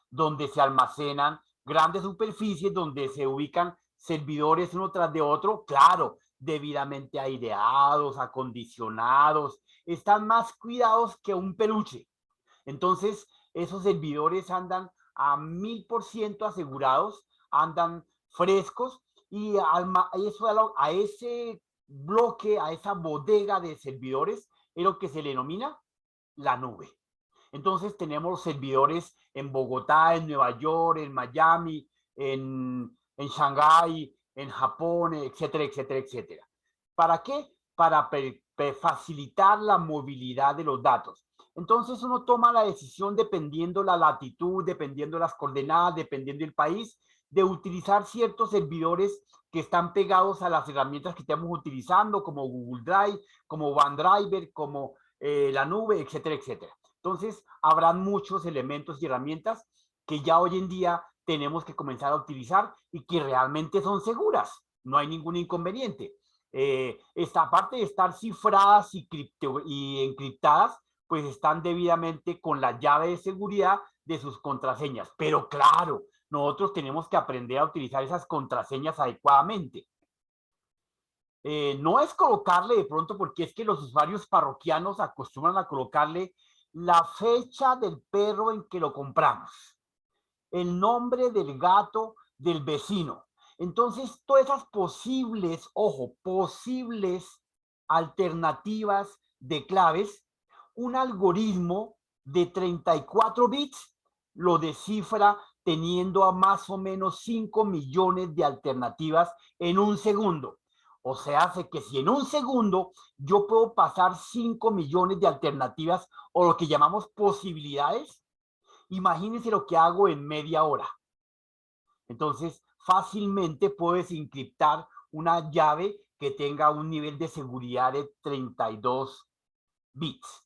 donde se almacenan grandes superficies, donde se ubican servidores uno tras de otro, claro, debidamente aireados, acondicionados, están más cuidados que un peluche. Entonces, esos servidores andan a 1000% asegurados, andan frescos y eso, a ese bloque, a esa bodega de servidores, es lo que se le denomina la nube. Entonces tenemos servidores en Bogotá, en Nueva York, en Miami, en Shanghái, en Japón, etcétera, etcétera, etcétera. ¿Para qué? Para facilitar la movilidad de los datos. Entonces uno toma la decisión dependiendo la latitud, dependiendo las coordenadas, dependiendo del país, de utilizar ciertos servidores que están pegados a las herramientas que estamos utilizando, como Google Drive, como OneDrive, como la nube, etcétera, etcétera. Entonces habrán muchos elementos y herramientas que ya hoy en día tenemos que comenzar a utilizar y que realmente son seguras. No hay ningún inconveniente. Esta parte de estar cifradas y encriptadas, pues están debidamente con la llave de seguridad de sus contraseñas. Pero claro, nosotros tenemos que aprender a utilizar esas contraseñas adecuadamente. No es colocarle de pronto, porque es que los usuarios parroquianos acostumbran a colocarle la fecha del perro en que lo compramos. el nombre del gato del vecino. Entonces, todas esas posibles, ojo, posibles alternativas de claves, un algoritmo de 34 bits lo descifra teniendo a más o menos 5 millones de alternativas en un segundo. O sea, hace que si en un segundo yo puedo pasar 5 millones de alternativas o lo que llamamos posibilidades, imagínense lo que hago en media hora. Entonces, fácilmente puedes encriptar una llave que tenga un nivel de seguridad de 32 bits.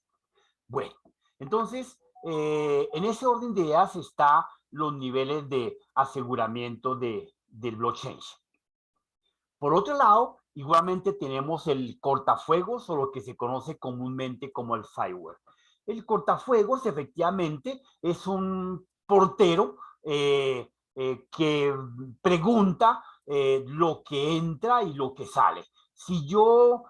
Bueno, entonces, en ese orden de ideas está los niveles de aseguramiento del blockchain. Por otro lado, igualmente tenemos el cortafuegos o lo que se conoce comúnmente como el firewall. El cortafuegos efectivamente es un portero que pregunta lo que entra y lo que sale. Si yo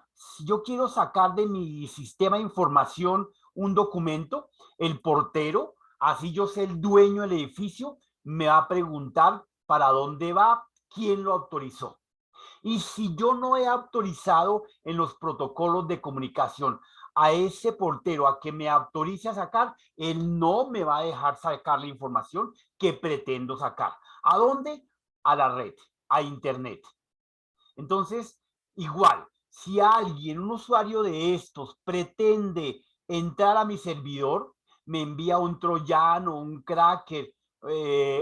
quiero sacar de mi sistema de información un documento, el portero, así yo sé el dueño del edificio, me va a preguntar para dónde va, quién lo autorizó. Y si yo no he autorizado en los protocolos de comunicación a ese portero a que me autorice a sacar, él no me va a dejar sacar la información que pretendo sacar. ¿A dónde? A la red, a internet. Entonces, igual, si alguien, un usuario de estos, pretende entrar a mi servidor, me envía un troyano, un cracker,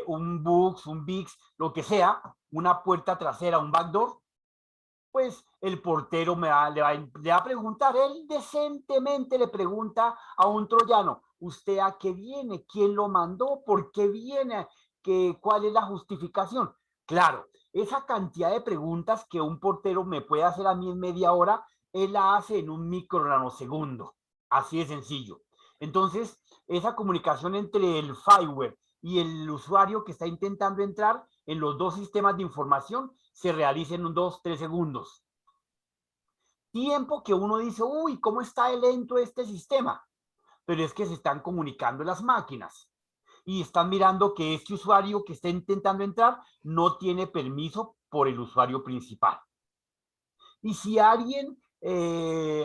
un bugs, un bix, lo que sea, una puerta trasera, un backdoor, pues el portero le va a preguntar, él decentemente le pregunta a un troyano, ¿usted a qué viene? ¿Quién lo mandó? ¿Por qué viene? ¿Cuál es la justificación? Claro, esa cantidad de preguntas que un portero me puede hacer a mí en media hora, él la hace en un micronanosegundo. Así de sencillo. Entonces, esa comunicación entre el firewall y el usuario que está intentando entrar en los dos sistemas de información se realiza en 2-3 segundos. Tiempo que uno dice, uy, ¿cómo está de lento este sistema? Pero es que se están comunicando las máquinas y están mirando que este usuario que está intentando entrar no tiene permiso por el usuario principal. Y si alguien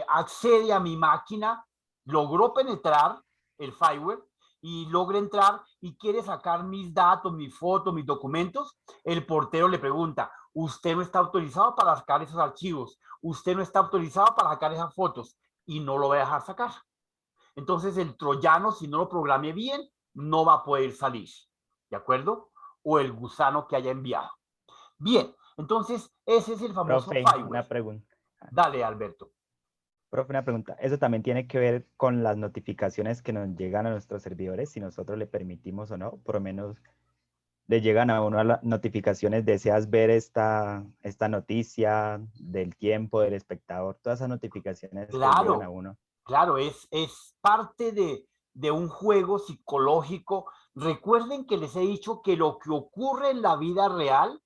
accede a mi máquina, logró penetrar el firewall y logra entrar y quiere sacar mis datos, mis fotos, mis documentos, el portero le pregunta, usted no está autorizado para sacar esos archivos, usted no está autorizado para sacar esas fotos y no lo va a dejar sacar. Entonces el troyano, si no lo programe bien, no va a poder salir, ¿de acuerdo? O el gusano que haya enviado. Bien, entonces ese es el famoso Profe, firewall. una pregunta. Dale, Alberto. Profe, una pregunta. ¿Eso también tiene que ver con las notificaciones que nos llegan a nuestros servidores, si nosotros le permitimos o no? Por lo menos le llegan a uno las notificaciones, deseas ver esta noticia del tiempo, del espectador, todas esas notificaciones que llegan a uno. Claro, es parte de un juego psicológico. Recuerden que les he dicho que lo que ocurre en la vida real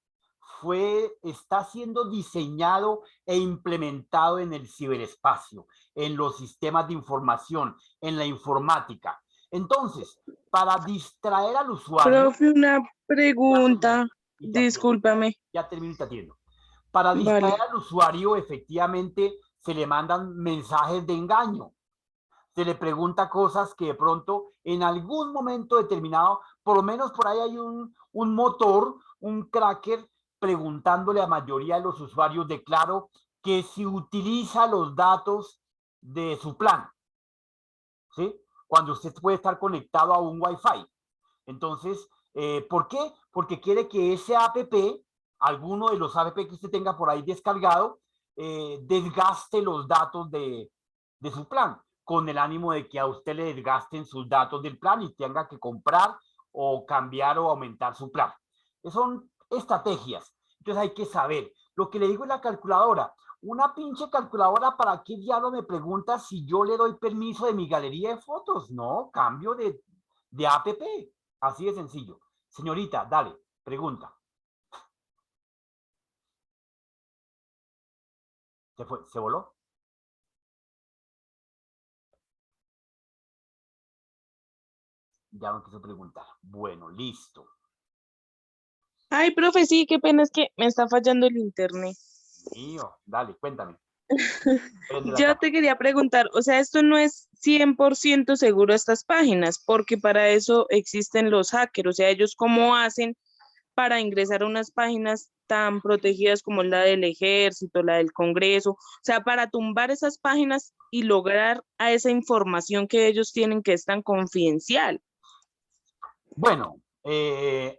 está siendo diseñado e implementado en el ciberespacio, en los sistemas de información, en la informática. Entonces, para distraer al usuario... Profe, una pregunta, discúlpame. Ya termino y te atiendo. Para distraer al usuario, efectivamente, se le mandan mensajes de engaño. Se le pregunta cosas que de pronto, en algún momento determinado, por lo menos por ahí hay un motor, un cracker, preguntándole a la mayoría de los usuarios de Claro que si utiliza los datos de su plan, ¿sí? Cuando usted puede estar conectado a un Wi-Fi. Entonces, ¿por qué? Porque quiere que ese app, alguno de los app que usted tenga por ahí descargado, desgaste los datos de su plan, con el ánimo de que a usted le desgasten sus datos del plan y tenga que comprar o cambiar o aumentar su plan. Son estrategias. Entonces hay que saber. Lo que le digo es la calculadora. Una pinche calculadora, ¿para qué diablo me pregunta si yo le doy permiso de mi galería de fotos? No, cambio de app. Así de sencillo. Señorita, dale, pregunta. ¿Se fue? ¿Se voló? Ya no quiso preguntar. Bueno, listo. Ay, profe, sí, qué pena, es que me está fallando el internet. Mío, dale, cuéntame. Prende la Yo cámara. te quería preguntar, o sea, esto no es 100% seguro estas páginas, porque para eso existen los hackers, o sea, ellos cómo hacen para ingresar a unas páginas tan protegidas como la del ejército, la del Congreso, o sea, para tumbar esas páginas y lograr a esa información que ellos tienen que es tan confidencial. Bueno,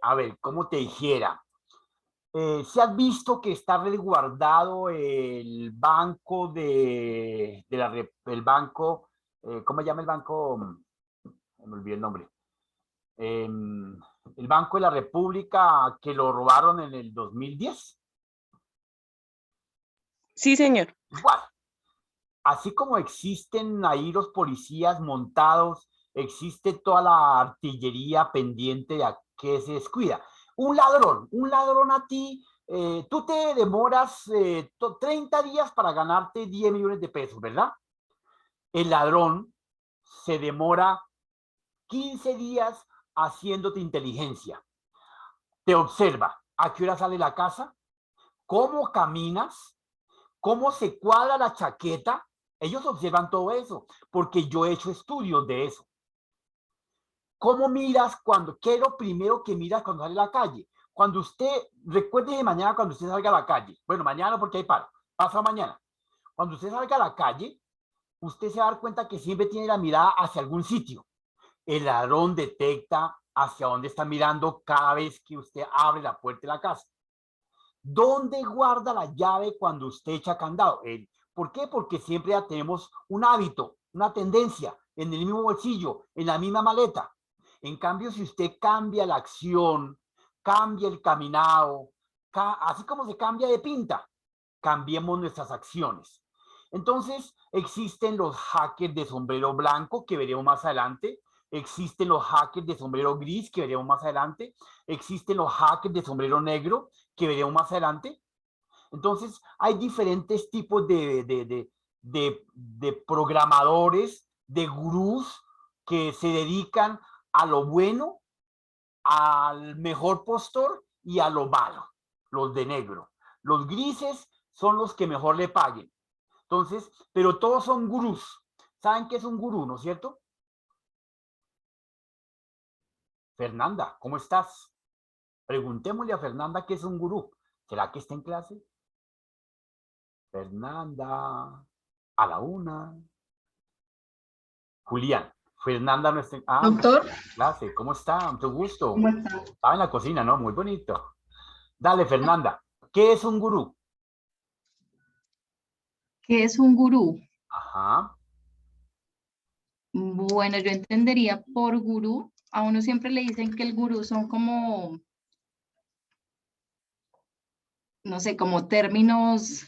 a ver, ¿cómo te dijera? ¿Se has visto que está resguardado el banco el banco, ¿cómo se llama el banco? Me olvidé el nombre. El Banco de la República que lo robaron en el 2010. Sí, señor. Igual, así como existen ahí los policías montados, existe toda la artillería pendiente de a que se descuida. Un ladrón a ti, tú te demoras 30 días para ganarte 10 millones de pesos, ¿verdad? El ladrón se demora 15 días haciéndote inteligencia. Te observa a qué hora sale la casa, cómo caminas, cómo se cuadra la chaqueta. Ellos observan todo eso, porque yo he hecho estudios de eso. ¿Cómo miras qué es lo primero que miras cuando sale a la calle? Cuando usted, recuerde de mañana cuando usted salga a la calle, bueno, mañana porque hay paro, pasa mañana. Cuando usted salga a la calle, usted se va a dar cuenta que siempre tiene la mirada hacia algún sitio. El ladrón detecta hacia dónde está mirando cada vez que usted abre la puerta de la casa. ¿Dónde guarda la llave cuando usted echa candado? ¿Por qué? Porque siempre ya tenemos un hábito, una tendencia, en el mismo bolsillo, en la misma maleta. En cambio, si usted cambia la acción, cambia el caminado, así como se cambia de pinta, cambiemos nuestras acciones. Entonces, existen los hackers de sombrero blanco, que veremos más adelante. Existen los hackers de sombrero gris, que veremos más adelante. Existen los hackers de sombrero negro, que veremos más adelante. Entonces, hay diferentes tipos de programadores, de gurús, que se dedican a lo bueno, al mejor postor y a lo malo, los de negro. Los grises son los que mejor le paguen. Entonces, pero todos son gurús. ¿Saben qué es un gurú, no es cierto? Fernanda, ¿cómo estás? Preguntémosle a Fernanda qué es un gurú. ¿Será que está en clase? Fernanda, a la una. Julián, Fernanda no está en... Doctor. Clase, ¿cómo está? Mucho gusto. ¿Cómo está? Estaba en la cocina, ¿no? Muy bonito. Dale, Fernanda, ¿qué es un gurú? ¿Qué es un gurú? Ajá. Bueno, yo entendería por gurú, a uno siempre le dicen que el gurú son como, no sé, como términos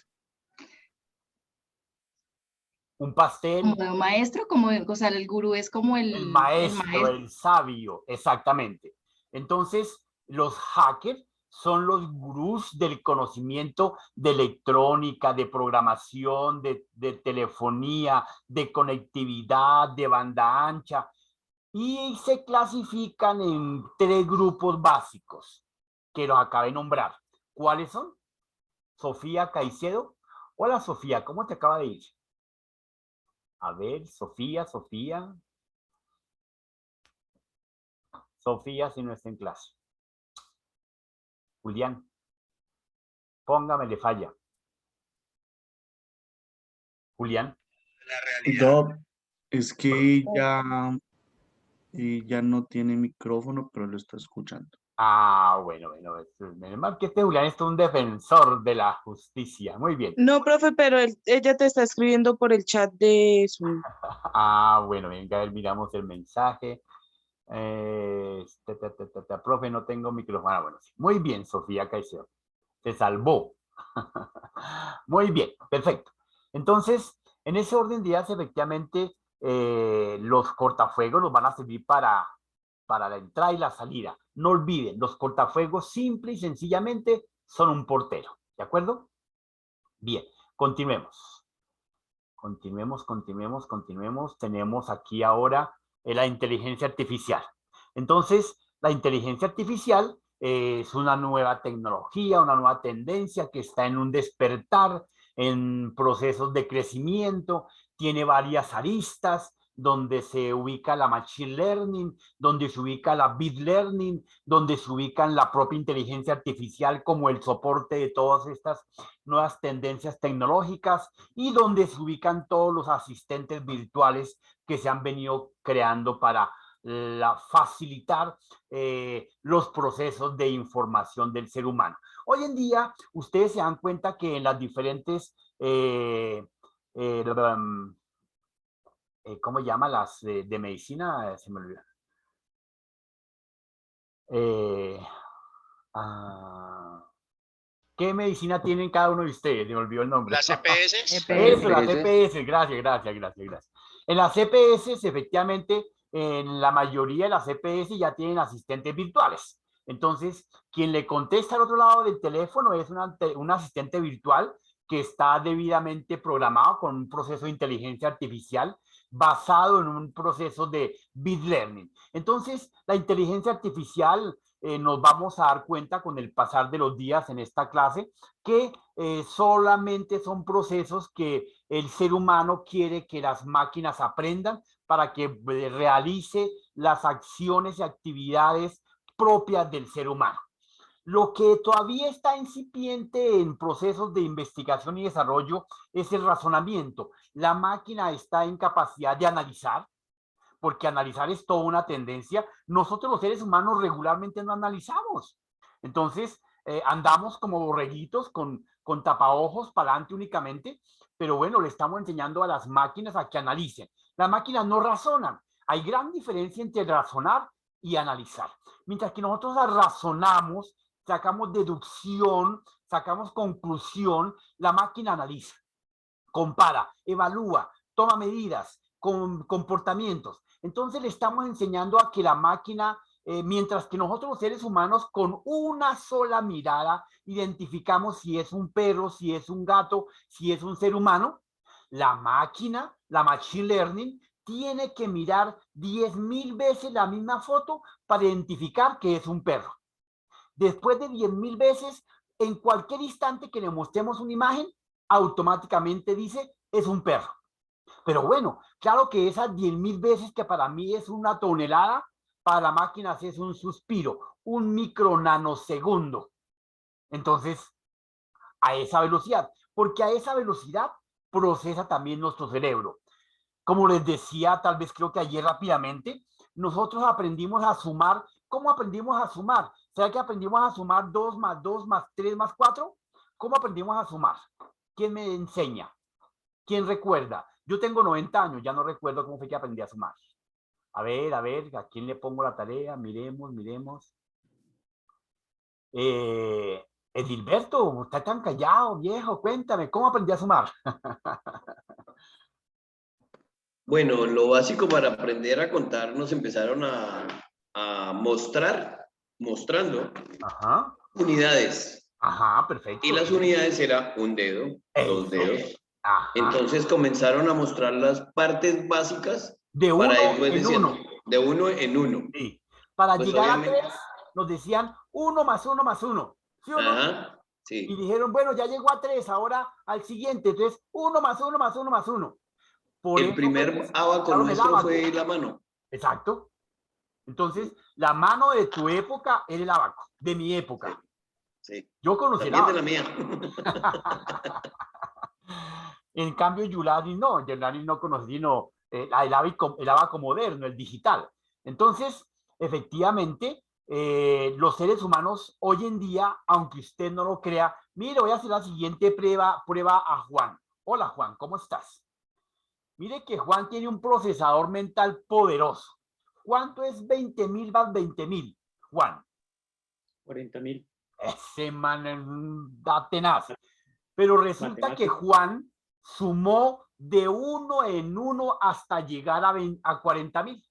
Un pastel. como de un maestro, o sea, el gurú es como el maestro, el sabio, exactamente. Entonces, los hackers son los gurús del conocimiento de electrónica, de programación, de telefonía, de conectividad, de banda ancha, y se clasifican en 3 grupos básicos que los acabé de nombrar. ¿Cuáles son? Sofía Caicedo. Hola, Sofía, ¿cómo te acaba de ir? A ver, Sofía. Sofía, si no está en clase. Julián, póngamele falla. Julián. Doc, es que ya no tiene micrófono, pero lo está escuchando. Ah, bueno, menos mal que Julián es un defensor de la justicia. Muy bien. No, profe, pero ella te está escribiendo por el chat de Zoom. Ah, bueno, venga, a ver, miramos el mensaje. Profe, no tengo micrófono. Ah, bueno, sí. Muy bien, Sofía Caicedo. Se salvó. Muy bien, perfecto. Entonces, en ese orden de ideas, efectivamente, los cortafuegos nos van a servir para la entrada y la salida. No olviden, los cortafuegos simple y sencillamente son un portero. ¿De acuerdo? Bien, continuemos. Continuemos. Tenemos aquí ahora la inteligencia artificial. Entonces, la inteligencia artificial es una nueva tecnología, una nueva tendencia que está en un despertar, en procesos de crecimiento, tiene varias aristas, donde se ubica la Machine Learning, donde se ubica la Big Learning, donde se ubican la propia inteligencia artificial como el soporte de todas estas nuevas tendencias tecnológicas y donde se ubican todos los asistentes virtuales que se han venido creando para facilitar los procesos de información del ser humano. Hoy en día, ustedes se dan cuenta que en las diferentes ¿cómo llama las de medicina? Se me olvidó. ¿Qué medicina tienen cada uno de ustedes? Me olvidó el nombre. ¿Las EPS? Eso, las EPS. Gracias. En las EPS, efectivamente, en la mayoría de las EPS ya tienen asistentes virtuales. Entonces, quien le contesta al otro lado del teléfono es un asistente virtual que está debidamente programado con un proceso de inteligencia artificial basado en un proceso de Big Learning. Entonces, la inteligencia artificial, nos vamos a dar cuenta con el pasar de los días en esta clase, que solamente son procesos que el ser humano quiere que las máquinas aprendan para que realice las acciones y actividades propias del ser humano. Lo que todavía está incipiente en procesos de investigación y desarrollo es el razonamiento. La máquina está en capacidad de analizar, porque analizar es toda una tendencia. Nosotros los seres humanos regularmente no analizamos. Entonces, andamos como borreguitos con tapaojos para adelante únicamente, pero bueno, le estamos enseñando a las máquinas a que analicen. Las máquinas no razonan. Hay gran diferencia entre razonar y analizar. Mientras que nosotros razonamos, sacamos deducción, sacamos conclusión, la máquina analiza, compara, evalúa, toma medidas, comportamientos. Entonces le estamos enseñando a que la máquina, mientras que nosotros los seres humanos con una sola mirada identificamos si es un perro, si es un gato, si es un ser humano, la máquina, la Machine Learning, tiene que mirar 10.000 veces la misma foto para identificar que es un perro. Después de 10.000 veces, en cualquier instante que le mostremos una imagen, automáticamente dice, es un perro. Pero bueno, claro que esas 10.000 veces que para mí es una tonelada, para la máquina es un suspiro, un micronanosegundo. Entonces, a esa velocidad, porque a esa velocidad procesa también nuestro cerebro. Como les decía, tal vez creo que ayer rápidamente, nosotros aprendimos a sumar. ¿Cómo aprendimos a sumar? ¿Será que aprendimos a sumar 2 más 2 más 3 más 4? ¿Cómo aprendimos a sumar? ¿Quién me enseña? ¿Quién recuerda? Yo tengo 90 años, ya no recuerdo cómo fue que aprendí a sumar. A ver, ¿a quién le pongo la tarea? Miremos. Edilberto, usted tan callado, viejo, cuéntame, ¿cómo aprendí a sumar? Bueno, lo básico para aprender a contar nos empezaron a mostrando unidades. Ajá, perfecto. Y las unidades era un dedo, dos dedos. Ajá. Entonces comenzaron a mostrar las partes básicas de uno en uno. De uno en uno. Sí. Para pues llegar a 3 nos decían 1 más 1 más 1. ¿Sí o no? Ajá, sí. Y dijeron, bueno, ya llegó a 3, ahora al siguiente. Entonces, 1 más 1 más 1 más 1. El primer abaco nuestro fue la mano. Exacto. Entonces, la mano de tu época era el abaco, de mi época. Sí. Yo conocí el abaco. También de la mía. En cambio, Yulani no conocí, sino el abaco moderno, el digital. Entonces, efectivamente, los seres humanos hoy en día, aunque usted no lo crea, mire, voy a hacer la siguiente prueba a Juan. Hola, Juan, ¿cómo estás? Mire que Juan tiene un procesador mental poderoso. ¿Cuánto es 20.000 más 20.000, Juan? 40.000. Ese man da tenaz. Pero resulta que Juan sumó de 1 en 1 hasta llegar a 40.000.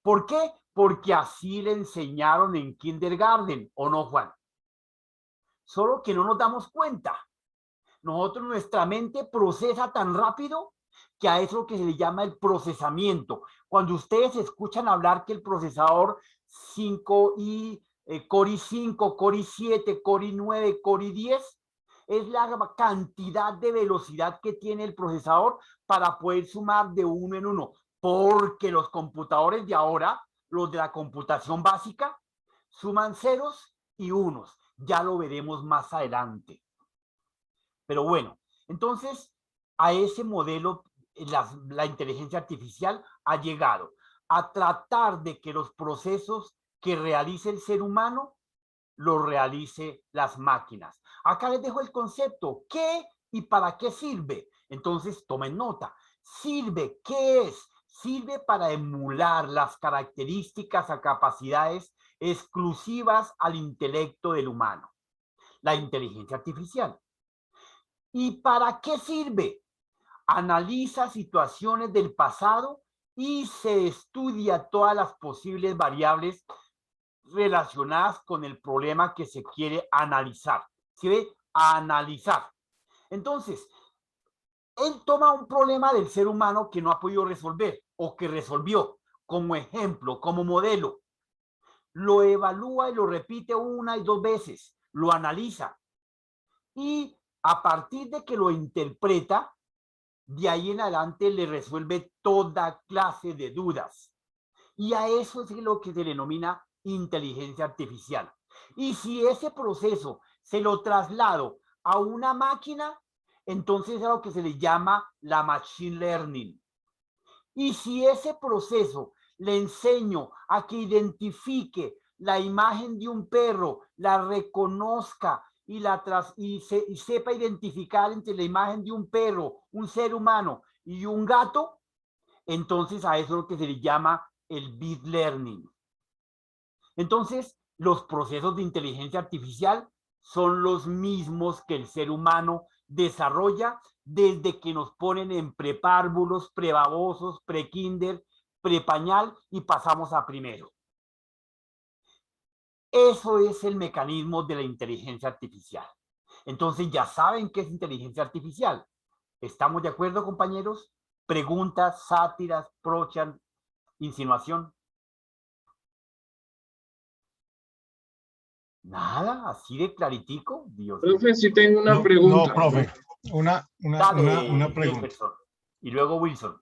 ¿Por qué? Porque así le enseñaron en kindergarten, ¿o no, Juan? Solo que no nos damos cuenta. Nuestra mente procesa tan rápido que a eso que se le llama el procesamiento. Cuando ustedes escuchan hablar que el procesador 5i Core i5, Core i7, Core i9, Core i10, es la cantidad de velocidad que tiene el procesador para poder sumar de uno en uno, porque los computadores de ahora, los de la computación básica, suman ceros y unos. Ya lo veremos más adelante. Pero bueno, entonces a ese modelo la inteligencia artificial ha llegado a tratar de que los procesos que realice el ser humano los realice las máquinas. Acá les dejo el concepto, ¿qué y para qué sirve? Entonces tomen nota. Sirve, ¿qué es? Sirve para emular las características o capacidades exclusivas al intelecto del humano, la inteligencia artificial. ¿Y para qué sirve? Analiza situaciones del pasado y se estudia todas las posibles variables relacionadas con el problema que se quiere analizar. ¿Sí ve? Analizar. Entonces, él toma un problema del ser humano que no ha podido resolver o que resolvió como ejemplo, como modelo. Lo evalúa y lo repite una y dos veces. Lo analiza. Y a partir de que lo interpreta, de ahí en adelante le resuelve toda clase de dudas. Y a eso es lo que se le denomina inteligencia artificial. Y si ese proceso se lo traslado a una máquina, entonces es lo que se le llama la machine learning. Y si ese proceso le enseño a que identifique la imagen de un perro, la reconozca y sepa identificar entre la imagen de un perro, un ser humano y un gato, entonces a eso es lo que se le llama el bit learning. Entonces, los procesos de inteligencia artificial son los mismos que el ser humano desarrolla desde que nos ponen en prepárvulos, prebabosos, prekinder, prepañal y pasamos a primero. Eso es el mecanismo de la inteligencia artificial. Entonces, ya saben qué es inteligencia artificial. ¿Estamos de acuerdo, compañeros? Preguntas, sátiras, prochan, insinuación. Nada, así de claritico, Dios mío. Profe, sí tengo una pregunta. No, profe, una pregunta. Jefferson. Y luego Wilson.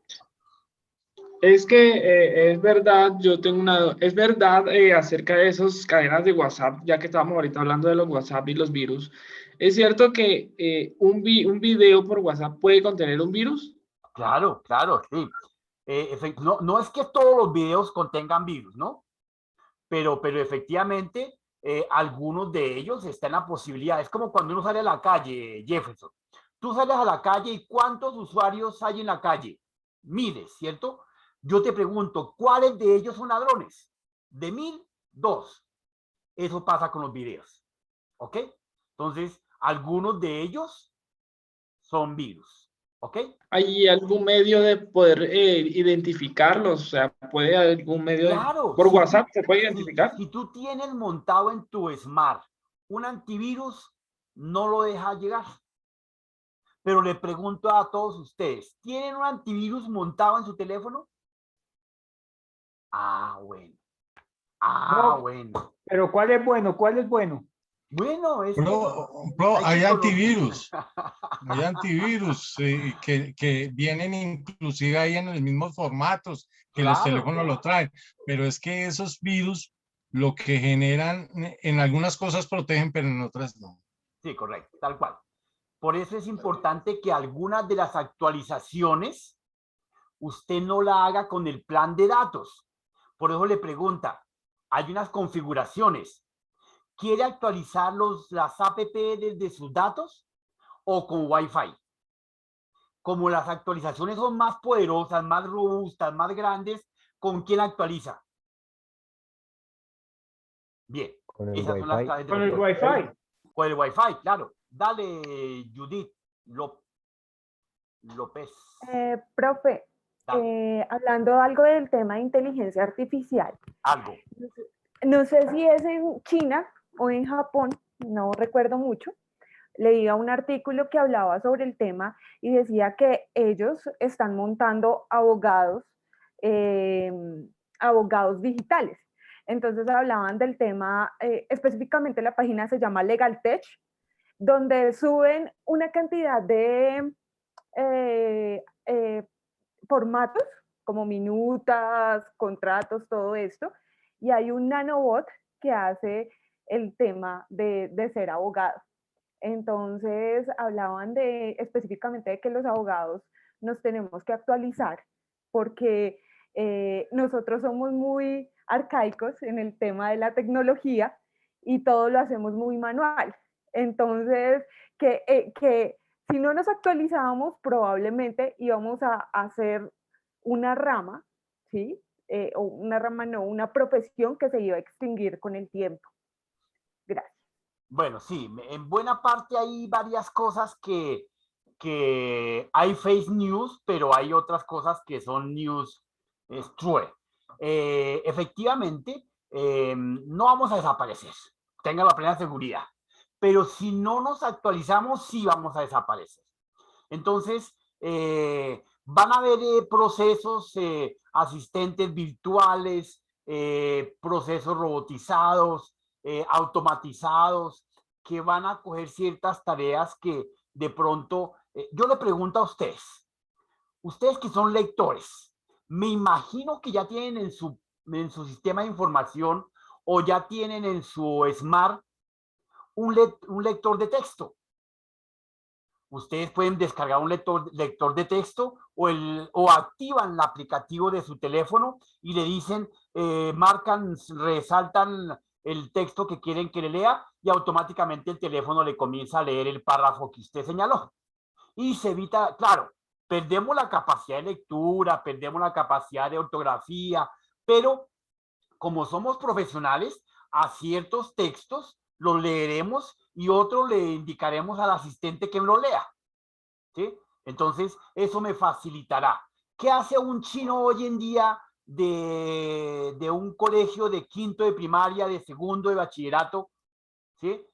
Es que es verdad, yo tengo una, es verdad acerca de esas cadenas de WhatsApp, ya que estábamos ahorita hablando de los WhatsApp y los virus. ¿Es cierto que un video por WhatsApp puede contener un virus? Claro, claro, sí. No es que todos los videos contengan virus, ¿no? Pero efectivamente algunos de ellos están en la posibilidad. Es como cuando uno sale a la calle, Jefferson. Tú sales a la calle y ¿cuántos usuarios hay en la calle? Miles, ¿cierto? Yo te pregunto, ¿cuáles de ellos son ladrones? De 1000, 2. Eso pasa con los videos. ¿Ok? Entonces, algunos de ellos son virus. ¿Ok? ¿Hay algún medio de poder identificarlos? O sea, ¿puede algún medio claro, por WhatsApp se puede identificar? Si tú tienes montado en tu Smart un antivirus, no lo dejas llegar. Pero le pregunto a todos ustedes, ¿tienen un antivirus montado en su teléfono? Ah, bueno. No, Bueno. Pero ¿cuál es bueno? ¿Cuál es bueno? Bueno, es hay antivirus. Hay antivirus que vienen inclusive ahí en los mismos formatos que los teléfonos lo traen. Pero es que esos virus lo que generan, en algunas cosas protegen, pero en otras no. Sí, correcto, tal cual. Por eso es importante que algunas de las actualizaciones usted no la haga con el plan de datos. Por eso le pregunta, hay unas configuraciones. ¿Quiere actualizar las app desde sus datos o con Wi-Fi? Como las actualizaciones son más poderosas, más robustas, más grandes, ¿con quién actualiza? Bien. Con el Esas son las Wi-Fi. claves de Con el Wi-Fi. Con el Wi-Fi, claro. Dale, Judith López. Profe, hablando algo del tema de inteligencia artificial. Algo. No sé si es en China o en Japón, no recuerdo mucho. Leía un artículo que hablaba sobre el tema y decía que ellos están montando abogados digitales. Entonces hablaban del tema, específicamente la página se llama Legal Tech, donde suben una cantidad de formatos, como minutas, contratos, todo esto, y hay un nanobot que hace el tema de ser abogado. Entonces hablaban específicamente de que los abogados nos tenemos que actualizar porque nosotros somos muy arcaicos en el tema de la tecnología y todo lo hacemos muy manual. Entonces, que si no nos actualizábamos, probablemente íbamos a hacer una rama, ¿sí? O una rama no, una profesión que se iba a extinguir con el tiempo. Gracias. Bueno, sí, en buena parte hay varias cosas que hay fake news, pero hay otras cosas que son news true. Efectivamente, no vamos a desaparecer, tenga la plena seguridad, pero si no nos actualizamos, sí vamos a desaparecer. Entonces, van a haber procesos, asistentes virtuales, procesos robotizados, automatizados, que van a coger ciertas tareas que de pronto, yo le pregunto a ustedes que son lectores, me imagino que ya tienen en su sistema de información o ya tienen en su Smart un lector de texto. Ustedes pueden descargar un lector de texto o activan el aplicativo de su teléfono y le dicen, marcan, resaltan el texto que quieren que le lea y automáticamente el teléfono le comienza a leer el párrafo que usted señaló. Y se evita, claro, perdemos la capacidad de lectura, perdemos la capacidad de ortografía, pero como somos profesionales, a ciertos textos los leeremos y otro le indicaremos al asistente que lo lea, ¿sí? Entonces, eso me facilitará. ¿Qué hace un chino hoy en día de un colegio de quinto de primaria, de segundo de bachillerato? ¿Sí?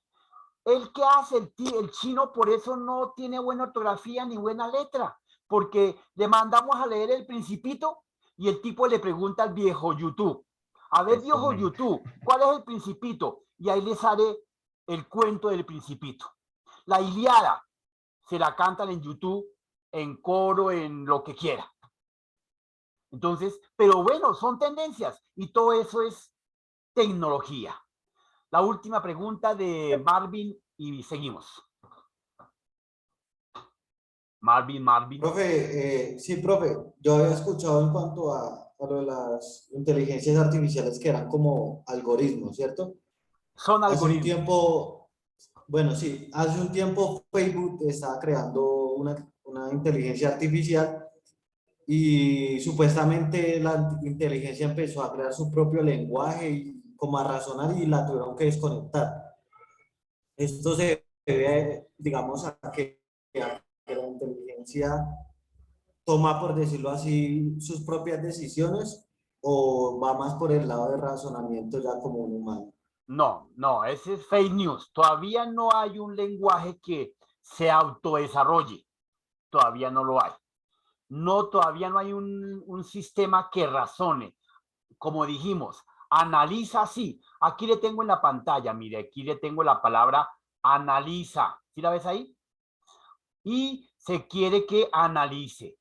¿El qué hace el chino? Por eso no tiene buena ortografía ni buena letra, porque le mandamos a leer El Principito y el tipo le pregunta al viejo YouTube, a ver, viejo YouTube, ¿cuál es el Principito? Y ahí le sale el cuento del Principito. La Ilíada se la cantan en YouTube, en coro, en lo que quiera. Entonces, pero bueno, son tendencias y todo eso es tecnología. La última pregunta de Marvin y seguimos. Marvin. Profe, sí, profe, yo había escuchado en cuanto a lo de las inteligencias artificiales que eran como algoritmos, ¿cierto? Son algoritmos. Hace un tiempo, bueno, sí, hace un tiempo Facebook estaba creando una inteligencia artificial y supuestamente la inteligencia empezó a crear su propio lenguaje y como a razonar y la tuvieron que desconectar. Esto se debe, digamos, a que la inteligencia toma, por decirlo así, sus propias decisiones o va más por el lado de razonamiento ya como un humano. No, ese es fake news. Todavía no hay un lenguaje que se autodesarrolle. Todavía no lo hay. Todavía no hay un sistema que razone. Como dijimos, analiza, sí. Aquí le tengo en la pantalla, mire, aquí le tengo la palabra analiza. ¿Sí la ves ahí? Y se quiere que analice.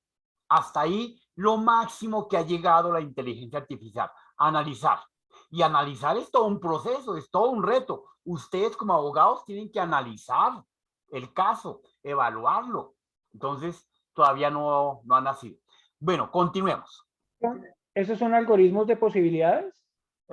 Hasta ahí lo máximo que ha llegado la inteligencia artificial, analizar. Y analizar es todo un proceso, es todo un reto. Ustedes como abogados tienen que analizar el caso, evaluarlo. Entonces, todavía no ha nacido. Bueno, continuemos. ¿Esos son algoritmos de posibilidades?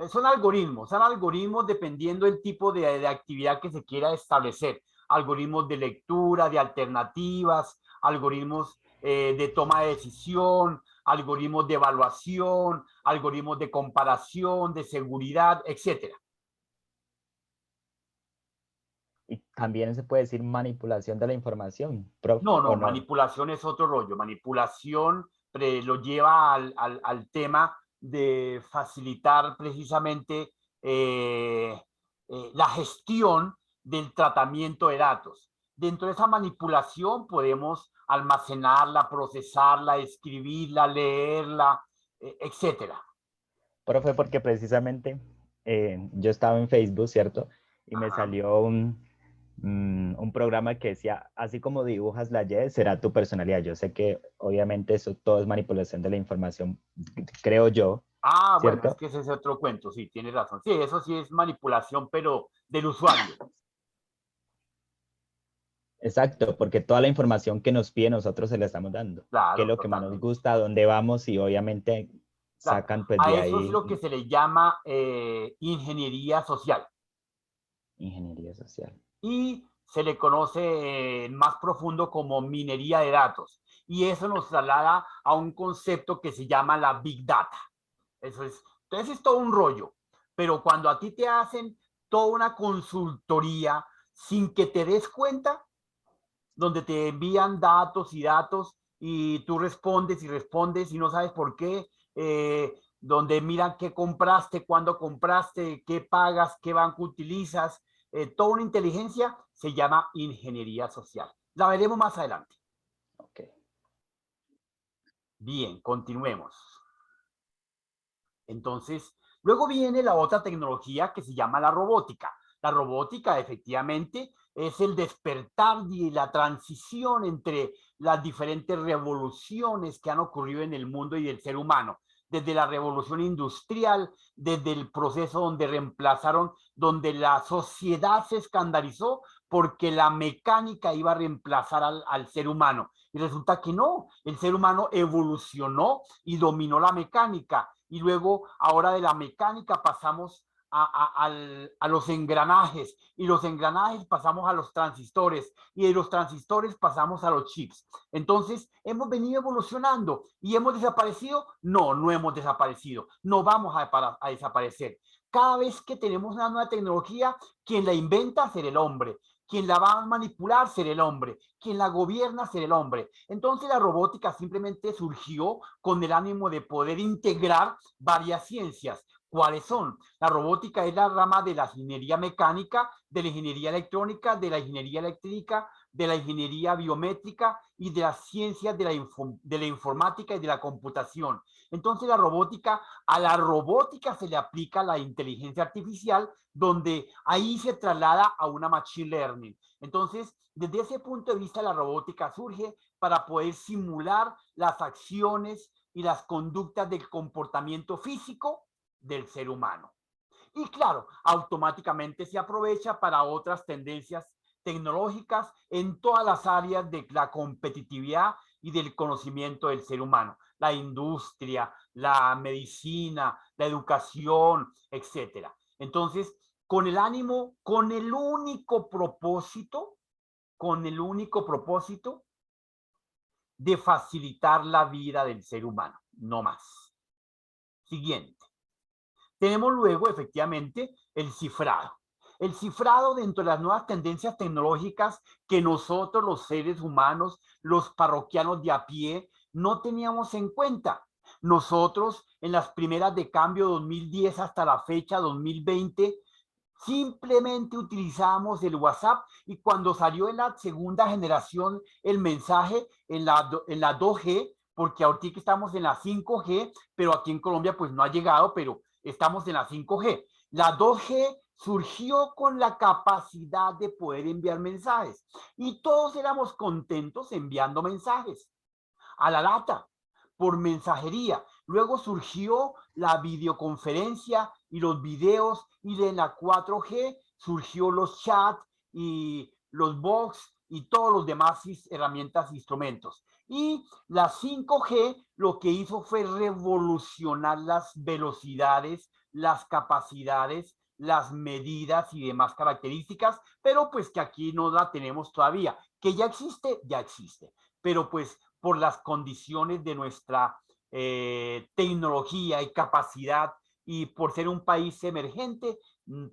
Son algoritmos dependiendo del tipo de actividad que se quiera establecer. Algoritmos de lectura, de alternativas, algoritmos de toma de decisión, algoritmos de evaluación, algoritmos de comparación, de seguridad, etc. Y también se puede decir manipulación de la información, profe. No, manipulación es otro rollo. Manipulación lo lleva al tema de facilitar precisamente la gestión del tratamiento de datos. Dentro de esa manipulación podemos almacenarla, procesarla, escribirla, leerla, etcétera. Profe, porque precisamente yo estaba en Facebook, ¿cierto? Y me Ajá. salió un programa que decía, así como dibujas la Y, será tu personalidad. Yo sé que obviamente eso todo es manipulación de la información, creo yo, Ah, bueno, es ¿cierto? que ese es otro cuento, sí, tienes razón. Sí, eso sí es manipulación, pero del usuario. Exacto, porque toda la información que nos pide nosotros se la estamos dando. ¿Qué es Claro, lo que más nos totalmente. gusta? ¿Dónde vamos? Y obviamente Claro. sacan pues A de eso es ahí lo que se le llama ingeniería social. ingeniería social. Y se le conoce más profundo como minería de datos. Y eso nos traslada a un concepto que se llama la Big Data. Entonces es todo un rollo. Pero cuando a ti te hacen toda una consultoría sin que te des cuenta, donde te envían datos y tú respondes y no sabes por qué, donde miran qué compraste, cuándo compraste, qué pagas, qué banco utilizas, toda una inteligencia se llama ingeniería social. La veremos más adelante. Okay. Bien, continuemos. Entonces, luego viene la otra tecnología que se llama la robótica. La robótica, efectivamente, es el despertar y la transición entre las diferentes revoluciones que han ocurrido en el mundo y del ser humano. Desde la revolución industrial, desde el proceso donde reemplazaron, donde la sociedad se escandalizó porque la mecánica iba a reemplazar al ser humano. Y resulta que no, el ser humano evolucionó y dominó la mecánica. Y luego, ahora de la mecánica pasamos a los engranajes, y los engranajes pasamos a los transistores, y de los transistores pasamos a los chips. Entonces, hemos venido evolucionando y hemos desaparecido. No, no hemos desaparecido, no vamos a desaparecer. Cada vez que tenemos una nueva tecnología, quien la inventa será el hombre, quien la va a manipular será el hombre, quien la gobierna será el hombre. Entonces la robótica simplemente surgió con el ánimo de poder integrar varias ciencias. ¿Cuáles son? La robótica es la rama de la ingeniería mecánica, de la ingeniería electrónica, de la ingeniería eléctrica, de la ingeniería biométrica y de las ciencias de la informática y de la computación. Entonces la robótica, a la robótica se le aplica la inteligencia artificial, donde ahí se traslada a una machine learning. Entonces, desde ese punto de vista, la robótica surge para poder simular las acciones y las conductas del comportamiento físico del ser humano. Y claro, automáticamente se aprovecha para otras tendencias tecnológicas en todas las áreas de la competitividad y del conocimiento del ser humano. La industria, la medicina, la educación, etcétera. Entonces, con el ánimo, con el único propósito de facilitar la vida del ser humano, no más. Siguiente. Tenemos luego, efectivamente, el cifrado. El cifrado dentro de las nuevas tendencias tecnológicas que nosotros, los seres humanos, los parroquianos de a pie, no teníamos en cuenta. Nosotros, en las primeras de cambio 2010 hasta la fecha 2020, simplemente utilizábamos el WhatsApp, y cuando salió en la segunda generación el mensaje en la 2G, porque ahorita estamos en la 5G, pero aquí en Colombia pues no ha llegado, pero estamos en la 5G. La 2G surgió con la capacidad de poder enviar mensajes y todos éramos contentos enviando mensajes a la lata, por mensajería. Luego surgió la videoconferencia y los videos, y de la 4G surgió los chats y los box y todos los demás herramientas e instrumentos. Y la 5G lo que hizo fue revolucionar las velocidades, las capacidades, las medidas y demás características, pero pues que aquí no la tenemos todavía. Que ya existe, pero pues por las condiciones de nuestra tecnología y capacidad, y por ser un país emergente,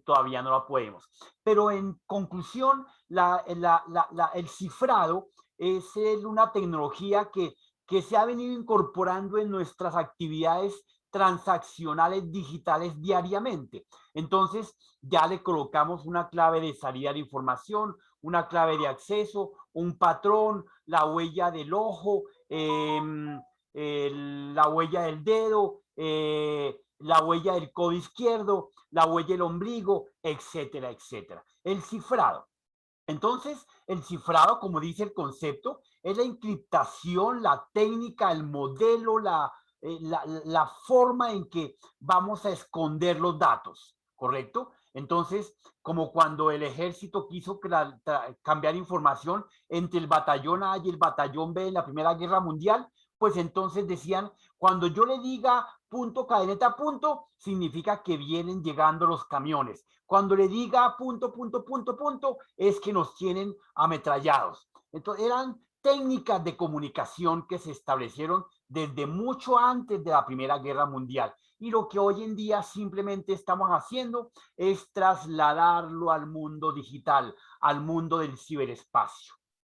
todavía no la podemos. Pero en conclusión, el cifrado es una tecnología que se ha venido incorporando en nuestras actividades transaccionales digitales diariamente. Entonces, ya le colocamos una clave de salida de información, una clave de acceso, un patrón, la huella del ojo, la huella del dedo, la huella del codo izquierdo, la huella del ombligo, etcétera, etcétera. El cifrado. Entonces, el cifrado, como dice el concepto, es la encriptación, la técnica, el modelo, la forma en que vamos a esconder los datos, ¿correcto? Entonces, como cuando el ejército quiso cambiar información entre el batallón A y el batallón B en la Primera Guerra Mundial, pues entonces decían, cuando yo le diga punto, cadeneta, punto, significa que vienen llegando los camiones. Cuando le diga punto, punto, punto, punto, es que nos tienen ametrallados. Entonces, eran técnicas de comunicación que se establecieron desde mucho antes de la Primera Guerra Mundial. Y lo que hoy en día simplemente estamos haciendo es trasladarlo al mundo digital, al mundo del ciberespacio,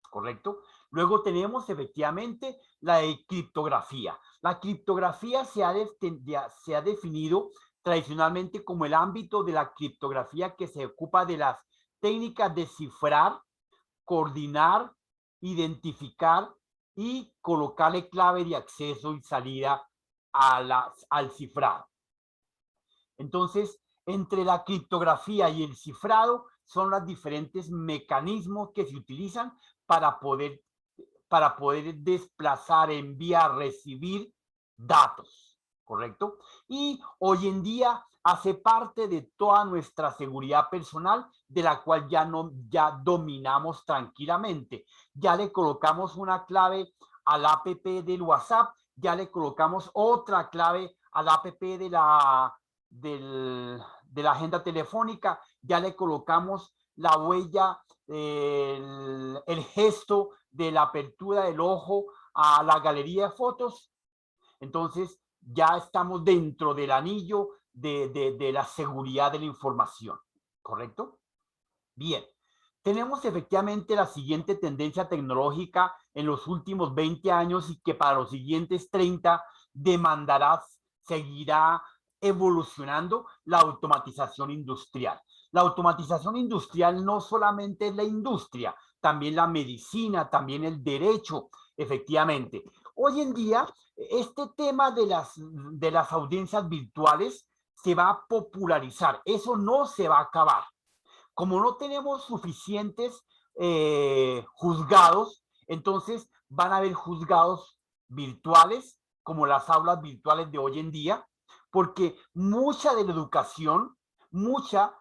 ¿correcto? Luego tenemos efectivamente la criptografía. La criptografía se ha definido tradicionalmente como el ámbito de la criptografía que se ocupa de las técnicas de cifrar, coordinar, identificar y colocarle clave de acceso y salida al cifrado. Entonces, entre la criptografía y el cifrado son los diferentes mecanismos que se utilizan para poder desplazar, enviar, recibir datos, ¿correcto? Y hoy en día hace parte de toda nuestra seguridad personal, de la cual ya dominamos tranquilamente. Ya le colocamos una clave al app del WhatsApp, ya le colocamos otra clave al app de la agenda telefónica, ya le colocamos la huella, el gesto de la apertura del ojo a la galería de fotos. Entonces ya estamos dentro del anillo de la seguridad de la información, ¿correcto? Bien, tenemos efectivamente la siguiente tendencia tecnológica en los últimos 20 años y que para los siguientes 30 seguirá evolucionando: la automatización industrial. La automatización industrial no solamente es la industria, también la medicina, también el derecho, efectivamente. Hoy en día, este tema de las audiencias virtuales se va a popularizar. Eso no se va a acabar. Como no tenemos suficientes juzgados, entonces van a haber juzgados virtuales, como las aulas virtuales de hoy en día, porque mucha de la educación,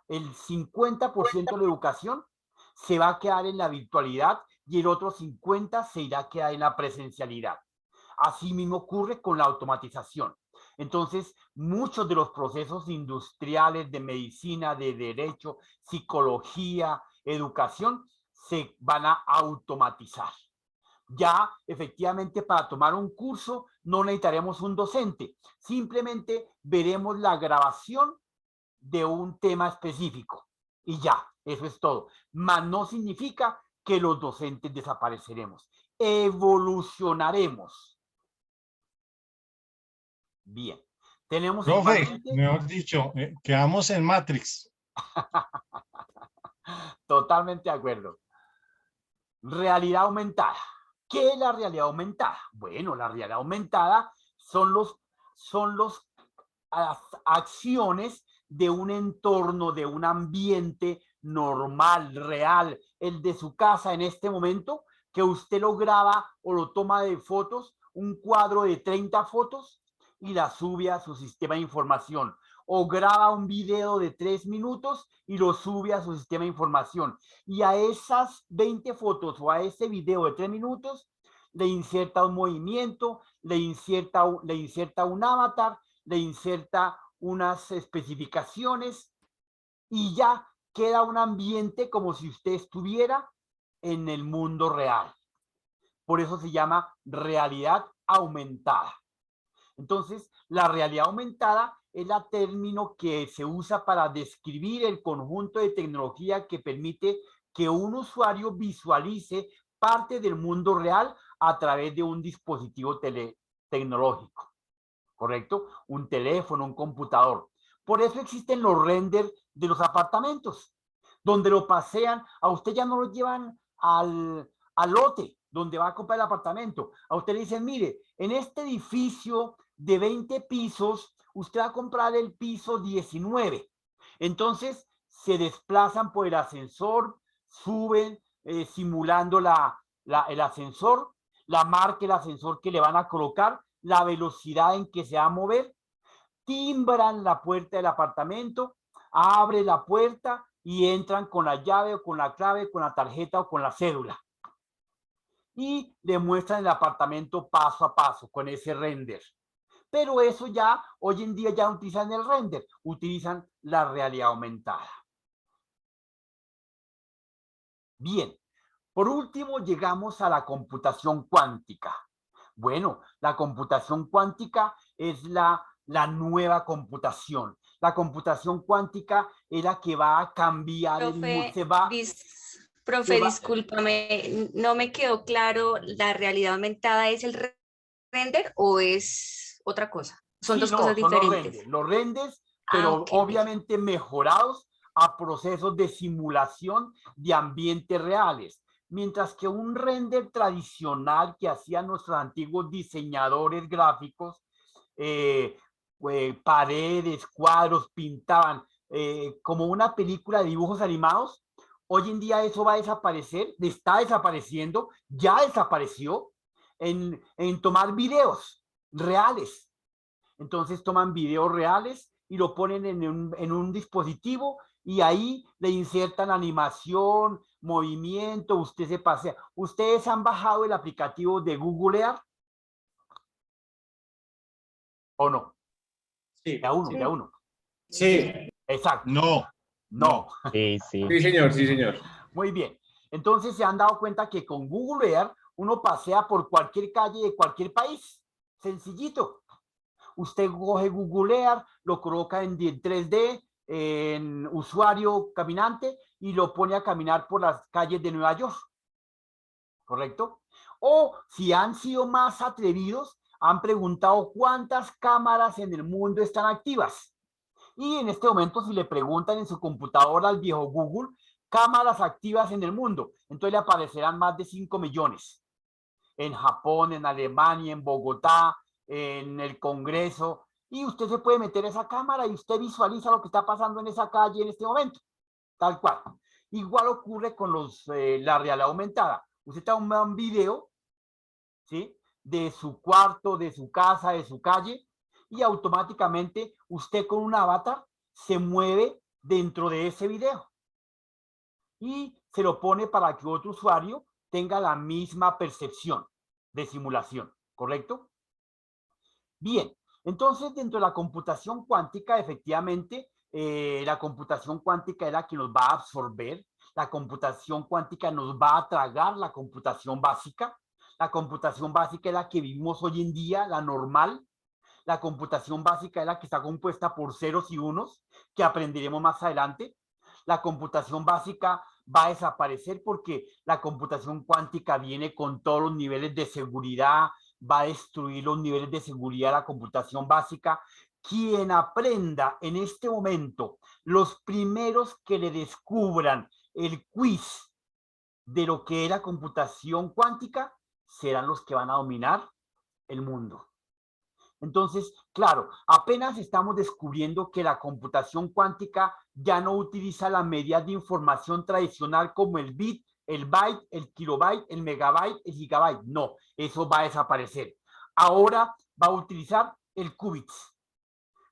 el 50% de la educación se va a quedar en la virtualidad y el otro 50% se irá a quedar en la presencialidad. Así mismo ocurre con la automatización. Entonces, muchos de los procesos industriales de medicina, de derecho, psicología, educación, se van a automatizar. Ya, efectivamente, para tomar un curso no necesitaremos un docente. Simplemente veremos la grabación de un tema específico. Y ya, eso es todo. Mas no significa que los docentes desapareceremos. Evolucionaremos. Bien. Tenemos... Profe, mejor dicho, quedamos en Matrix. Totalmente de acuerdo. Realidad aumentada. ¿Qué es la realidad aumentada? Bueno, la realidad aumentada son las acciones de un entorno, de un ambiente normal, real, el de su casa en este momento, que usted lo graba o lo toma de fotos, un cuadro de 30 fotos y la sube a su sistema de información, o graba un video de 3 minutos y lo sube a su sistema de información, y a esas 20 fotos o a ese video de 3 minutos le inserta un movimiento, le inserta un avatar, le inserta unas especificaciones y ya queda un ambiente como si usted estuviera en el mundo real. Por eso se llama realidad aumentada. Entonces, la realidad aumentada es el término que se usa para describir el conjunto de tecnología que permite que un usuario visualice parte del mundo real a través de un dispositivo tecnológico, ¿correcto? Un teléfono, un computador. Por eso existen los renders de los apartamentos, donde lo pasean. A usted ya no lo llevan al lote donde va a comprar el apartamento. A usted le dicen, mire, en este edificio de 20 pisos, usted va a comprar el piso 19. Entonces, se desplazan por el ascensor, suben simulando el ascensor, la marca del ascensor que le van a colocar, la velocidad en que se va a mover, timbran la puerta del apartamento, abre la puerta y entran con la llave o con la clave, con la tarjeta o con la cédula. Y le muestran el apartamento paso a paso con ese render. Pero eso ya, hoy en día ya no utilizan el render, utilizan la realidad aumentada. Bien, por último llegamos a la computación cuántica. Bueno, la computación cuántica es la nueva computación. La computación cuántica es la que va a cambiar el mundo. Profe, discúlpame, no me quedó claro, ¿la realidad aumentada es el render o es otra cosa? Son dos cosas diferentes. Los renders, pero obviamente mejorados a procesos de simulación de ambientes reales. Mientras que un render tradicional que hacían nuestros antiguos diseñadores gráficos, paredes, cuadros, pintaban como una película de dibujos animados, hoy en día eso va a desaparecer, está desapareciendo, ya desapareció en tomar videos reales. Entonces toman videos reales y lo ponen en un dispositivo y ahí le insertan animación, movimiento, usted se pasea. ¿Ustedes han bajado el aplicativo de Google Earth? ¿O no? Sí. De a uno, de a uno. Sí. Exacto. No. Sí, sí. Sí, señor, sí, señor. Muy bien. Entonces se han dado cuenta que con Google Earth uno pasea por cualquier calle de cualquier país. Sencillito. Usted coge Google Earth, lo coloca en 3D, en usuario caminante y lo pone a caminar por las calles de Nueva York. ¿Correcto? O si han sido más atrevidos, han preguntado cuántas cámaras en el mundo están activas. Y en este momento, si le preguntan en su computadora al viejo Google, cámaras activas en el mundo, entonces le aparecerán más de 5 millones. En Japón, en Alemania, en Bogotá, en el Congreso, y usted se puede meter a esa cámara y usted visualiza lo que está pasando en esa calle en este momento, tal cual. Igual ocurre con la realidad aumentada. Usted toma un video, ¿sí?, de su cuarto, de su casa, de su calle, y automáticamente usted con un avatar se mueve dentro de ese video y se lo pone para que otro usuario tenga la misma percepción de simulación, ¿correcto? Bien, entonces dentro de la computación cuántica, efectivamente, la computación cuántica es la que nos va a absorber, la computación cuántica nos va a tragar la computación básica es la que vivimos hoy en día, la normal. La computación básica es la que está compuesta por ceros y unos, que aprenderemos más adelante. La computación básica va a desaparecer porque la computación cuántica viene con todos los niveles de seguridad, va a destruir los niveles de seguridad de la computación básica. Quien aprenda en este momento, los primeros que le descubran el quiz de lo que es la computación cuántica, serán los que van a dominar el mundo. Entonces, claro, apenas estamos descubriendo que la computación cuántica ya no utiliza la medida de información tradicional como el bit, el byte, el kilobyte, el megabyte, el gigabyte. No, eso va a desaparecer. Ahora va a utilizar el qubits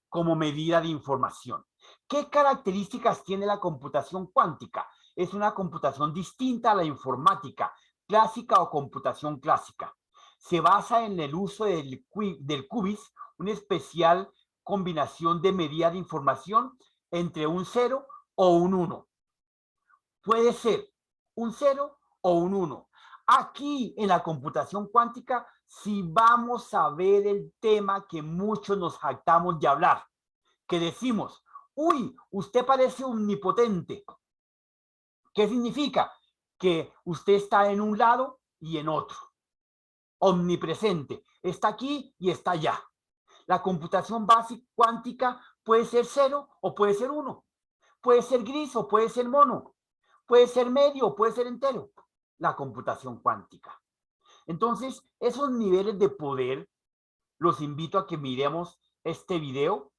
como medida de información. ¿Qué características tiene la computación cuántica? Es una computación distinta a la informática clásica o computación clásica. Se basa en el uso del qubits, una especial combinación de medida de información entre un 0 o un 1. Puede ser un 0 o un 1. Aquí en la computación cuántica, si vamos a ver el tema que muchos nos jactamos de hablar, que decimos, uy, usted parece omnipotente. ¿Qué significa? Que usted está en un lado y en otro. Omnipresente, está aquí y está allá. La computación básica cuántica puede ser 0 o puede ser 1. Puede ser gris o puede ser mono. Puede ser medio o puede ser entero. La computación cuántica. Entonces, esos niveles de poder los invito a que miremos este video,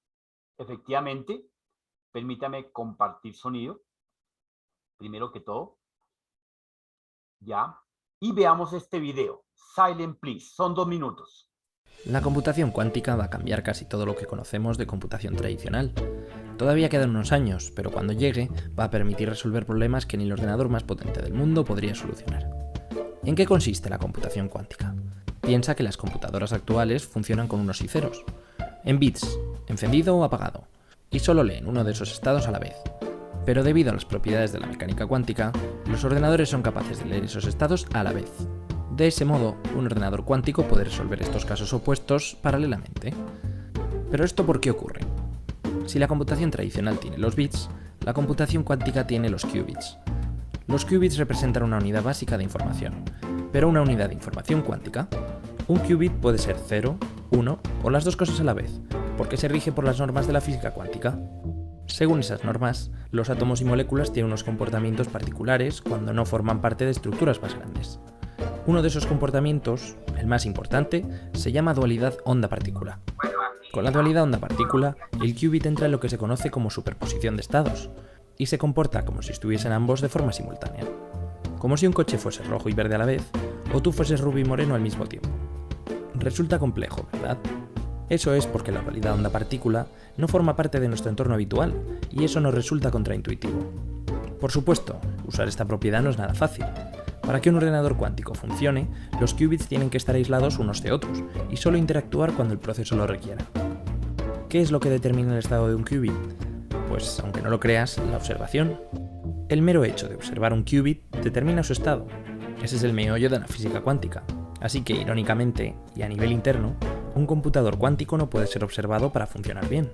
efectivamente, permítame compartir sonido, primero que todo, ya, y veamos este video. Silent, please, son 2 minutos. La computación cuántica va a cambiar casi todo lo que conocemos de computación tradicional. Todavía quedan unos años, pero cuando llegue va a permitir resolver problemas que ni el ordenador más potente del mundo podría solucionar. ¿En qué consiste la computación cuántica? Piensa que las computadoras actuales funcionan con unos y ceros, en bits, encendido o apagado, y solo leen uno de esos estados a la vez. Pero debido a las propiedades de la mecánica cuántica, los ordenadores son capaces de leer esos estados a la vez. De ese modo, un ordenador cuántico puede resolver estos casos opuestos paralelamente. ¿Pero esto por qué ocurre? Si la computación tradicional tiene los bits, la computación cuántica tiene los qubits. Los qubits representan una unidad básica de información, pero una unidad de información cuántica, un qubit puede ser 0, 1 o las dos cosas a la vez, porque se rige por las normas de la física cuántica. Según esas normas, los átomos y moléculas tienen unos comportamientos particulares cuando no forman parte de estructuras más grandes. Uno de esos comportamientos, el más importante, se llama dualidad onda-partícula. Con la dualidad onda-partícula, el qubit entra en lo que se conoce como superposición de estados, y se comporta como si estuviesen ambos de forma simultánea. Como si un coche fuese rojo y verde a la vez, o tú fueses rubio y moreno al mismo tiempo. Resulta complejo, ¿verdad? Eso es porque la dualidad onda-partícula no forma parte de nuestro entorno habitual, y eso nos resulta contraintuitivo. Por supuesto, usar esta propiedad no es nada fácil. Para que un ordenador cuántico funcione, los qubits tienen que estar aislados unos de otros, y solo interactuar cuando el proceso lo requiera. ¿Qué es lo que determina el estado de un qubit? Pues, aunque no lo creas, la observación. El mero hecho de observar un qubit determina su estado. Ese es el meollo de la física cuántica. Así que, irónicamente, y a nivel interno, un computador cuántico no puede ser observado para funcionar bien.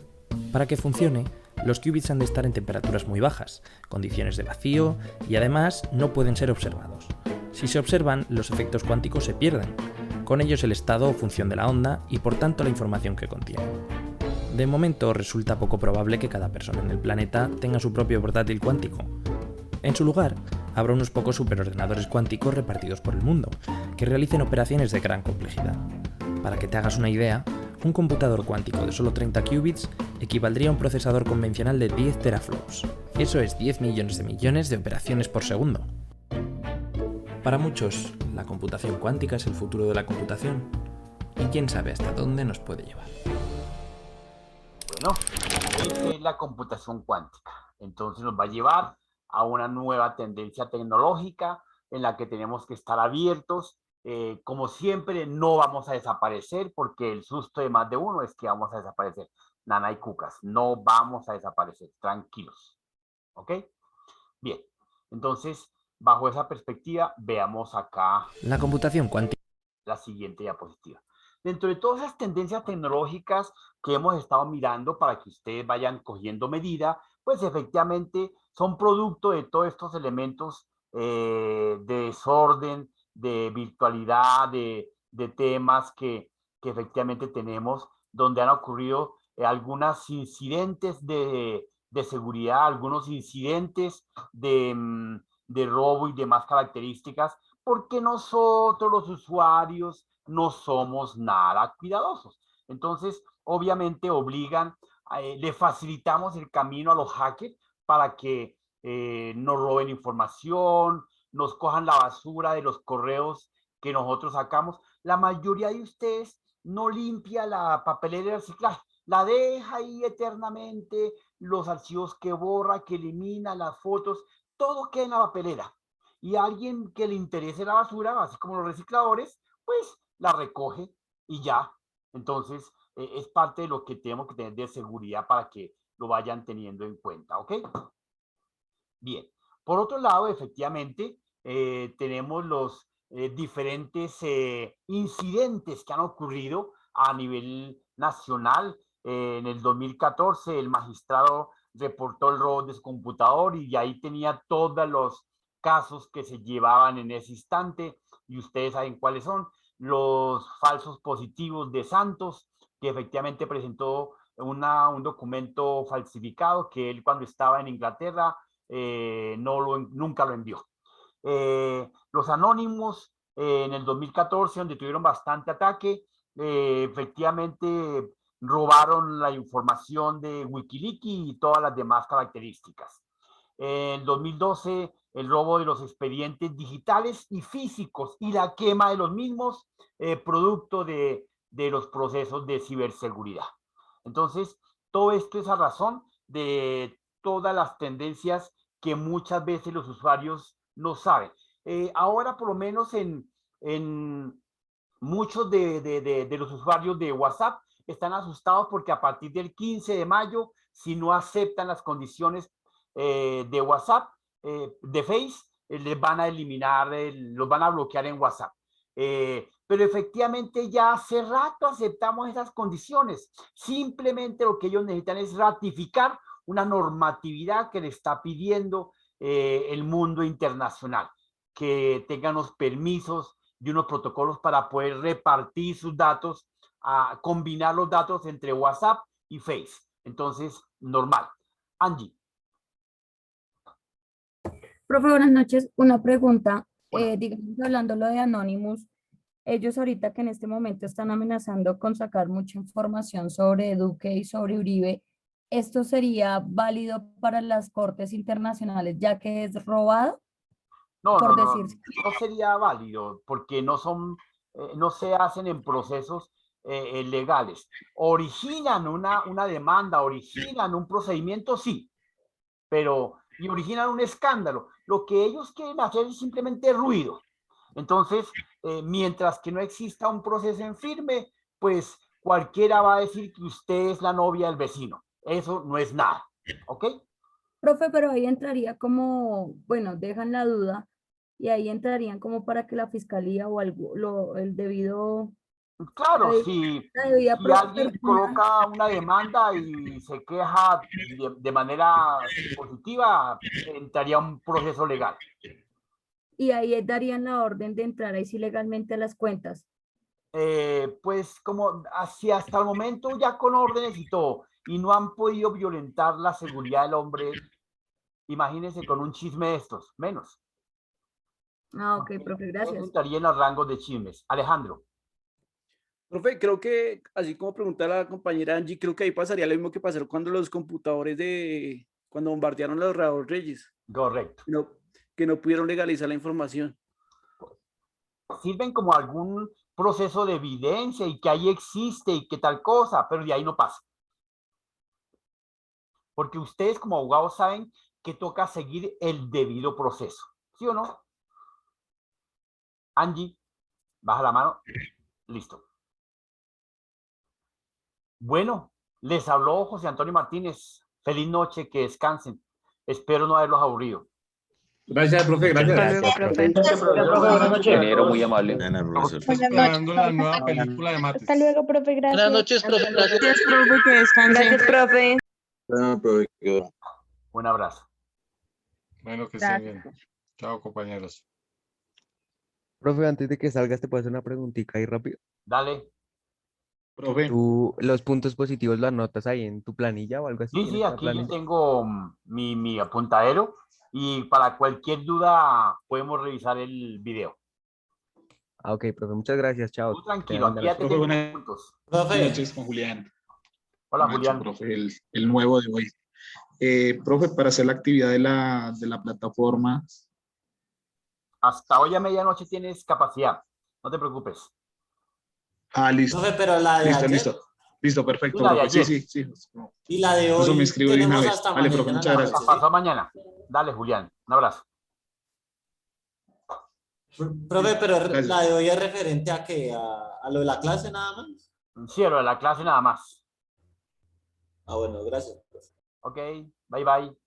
Para que funcione, los qubits han de estar en temperaturas muy bajas, condiciones de vacío, y además no pueden ser observados. Si se observan, los efectos cuánticos se pierden, con ellos el estado o función de la onda y por tanto la información que contiene. De momento resulta poco probable que cada persona en el planeta tenga su propio portátil cuántico. En su lugar, habrá unos pocos superordenadores cuánticos repartidos por el mundo, que realicen operaciones de gran complejidad. Para que te hagas una idea, un computador cuántico de solo 30 qubits equivaldría a un procesador convencional de 10 teraflops. Eso es 10 millones de operaciones por segundo. Para muchos, la computación cuántica es el futuro de la computación, y quién sabe hasta dónde nos puede llevar. Bueno, esta es la computación cuántica. Entonces nos va a llevar a una nueva tendencia tecnológica en la que tenemos que estar abiertos. Como siempre, no vamos a desaparecer porque el susto de más de uno es que vamos a desaparecer. Nana y cucas, no vamos a desaparecer, tranquilos. ¿Ok? Bien, entonces, bajo esa perspectiva, veamos acá la computación cuántica. La siguiente diapositiva. Dentro de todas esas tendencias tecnológicas que hemos estado mirando para que ustedes vayan cogiendo medida, pues efectivamente son producto de todos estos elementos de desorden, de virtualidad, de temas que efectivamente tenemos, donde han ocurrido algunos incidentes de seguridad, algunos incidentes de robo y demás características, porque nosotros los usuarios no somos nada cuidadosos. Entonces, obviamente le facilitamos el camino a los hackers para que nos roben información, nos cojan la basura de los correos que nosotros sacamos. La mayoría de ustedes no limpia la papelera de reciclaje, la deja ahí eternamente, los archivos que borra, que elimina, las fotos, todo queda en la papelera. Y a alguien que le interese la basura, así como los recicladores, pues la recoge y ya. Entonces, es parte de lo que tenemos que tener de seguridad para que lo vayan teniendo en cuenta, ¿ok? Bien. Por otro lado, efectivamente, tenemos los diferentes incidentes que han ocurrido a nivel nacional. En el 2014, el magistrado reportó el robo de su computador y ahí tenía todos los casos que se llevaban en ese instante, y ustedes saben cuáles son. Los falsos positivos de Santos, que efectivamente presentó un documento falsificado que él, cuando estaba en Inglaterra, nunca lo envió. Los anónimos en el 2014, donde tuvieron bastante ataque, efectivamente robaron la información de Wikileaks y todas las demás características. En 2012, el robo de los expedientes digitales y físicos y la quema de los mismos, producto de los procesos de ciberseguridad. Entonces, todo esto es a razón de todas las tendencias que muchas veces los usuarios no saben. Ahora, por lo menos en muchos de los usuarios de WhatsApp están asustados porque a partir del 15 de mayo, si no aceptan las condiciones de WhatsApp, de Face, les van a eliminar, los van a bloquear en WhatsApp. Pero efectivamente ya hace rato aceptamos esas condiciones. Simplemente lo que ellos necesitan es ratificar una normatividad que le está pidiendo el mundo internacional, que tengan unos permisos y unos protocolos para poder repartir sus datos, combinar los datos entre WhatsApp y Face. Entonces, normal. Angie. Profe, buenas noches. Una pregunta. Digamos, hablando lo de Anonymous, ellos ahorita que en este momento están amenazando con sacar mucha información sobre Duque y sobre Uribe, ¿esto sería válido para las cortes internacionales ya que es robado? No, por no decir. sería válido porque no se hacen en procesos legales. Originan una demanda, originan un procedimiento, sí, y originan un escándalo. Lo que ellos quieren hacer es simplemente ruido. Entonces, mientras que no exista un proceso en firme, pues cualquiera va a decir que usted es la novia del vecino. Eso no es nada, ¿ok? Profe, pero ahí entraría como, bueno, dejan la duda y ahí entrarían como para que la fiscalía o algo, el debido... Claro, si alguien coloca una demanda y se queja de manera positiva, entraría un proceso legal. Y ahí darían la orden de entrar ahí sí legalmente a las cuentas. Pues como hasta el momento ya con órdenes y todo, y no han podido violentar la seguridad del hombre, imagínense con un chisme de estos, menos. Ah, ok, profe, gracias. Estaría en los rangos de chismes. Alejandro. Profe, creo que, así como pregunta la compañera Angie, creo que ahí pasaría lo mismo que pasó cuando los computadores cuando bombardearon a los Raúl Reyes. Correcto. Que no pudieron legalizar la información. Sirven como algún proceso de evidencia y que ahí existe y que tal cosa, pero de ahí no pasa. Porque ustedes como abogados saben que toca seguir el debido proceso. ¿Sí o no? Angie, baja la mano. Listo. Bueno, les habló José Antonio Martínez. Feliz noche, que descansen. Espero no haberlos aburrido. Gracias, profe. Gracias. Buenas noches. Ingeniero, muy amable. Esperando la nueva película de Mates. Hasta luego, profe. Gracias. Buenas noches, profe. Gracias, profe, que descansen. Gracias, profe. Un abrazo. Bueno, que estén bien. Chao, compañeros. Profe, antes de que salgas, ¿te puedo hacer una preguntita ahí rápido? Dale. Profe. ¿Tú los puntos positivos los anotas ahí en tu planilla o algo así? Sí, aquí yo tengo mi apuntadero y para cualquier duda podemos revisar el video. Ah, ok, profe, muchas gracias, chao. Tú tranquilo, aquí ya te tengo puntos. Buenas noches con Julián. Hola, Julián. Profe, el nuevo de hoy. Profe, para hacer la actividad de la plataforma. Hasta hoy a medianoche tienes capacidad, no te preocupes. Ah, listo. Profe, pero la de ayer. Listo, perfecto. La de Profe. ayer. Sí. Y la de hoy. Eso me escribo de una tenemos vez. hasta Vale, profe, mañana muchas a las gracias. 11. Pasó mañana. Dale, Julián, un abrazo. Profe, pero Gracias. la de hoy es referente a qué, a lo de la clase nada más. Sí, lo de la clase nada más. Ah, bueno, gracias. Ok, bye bye.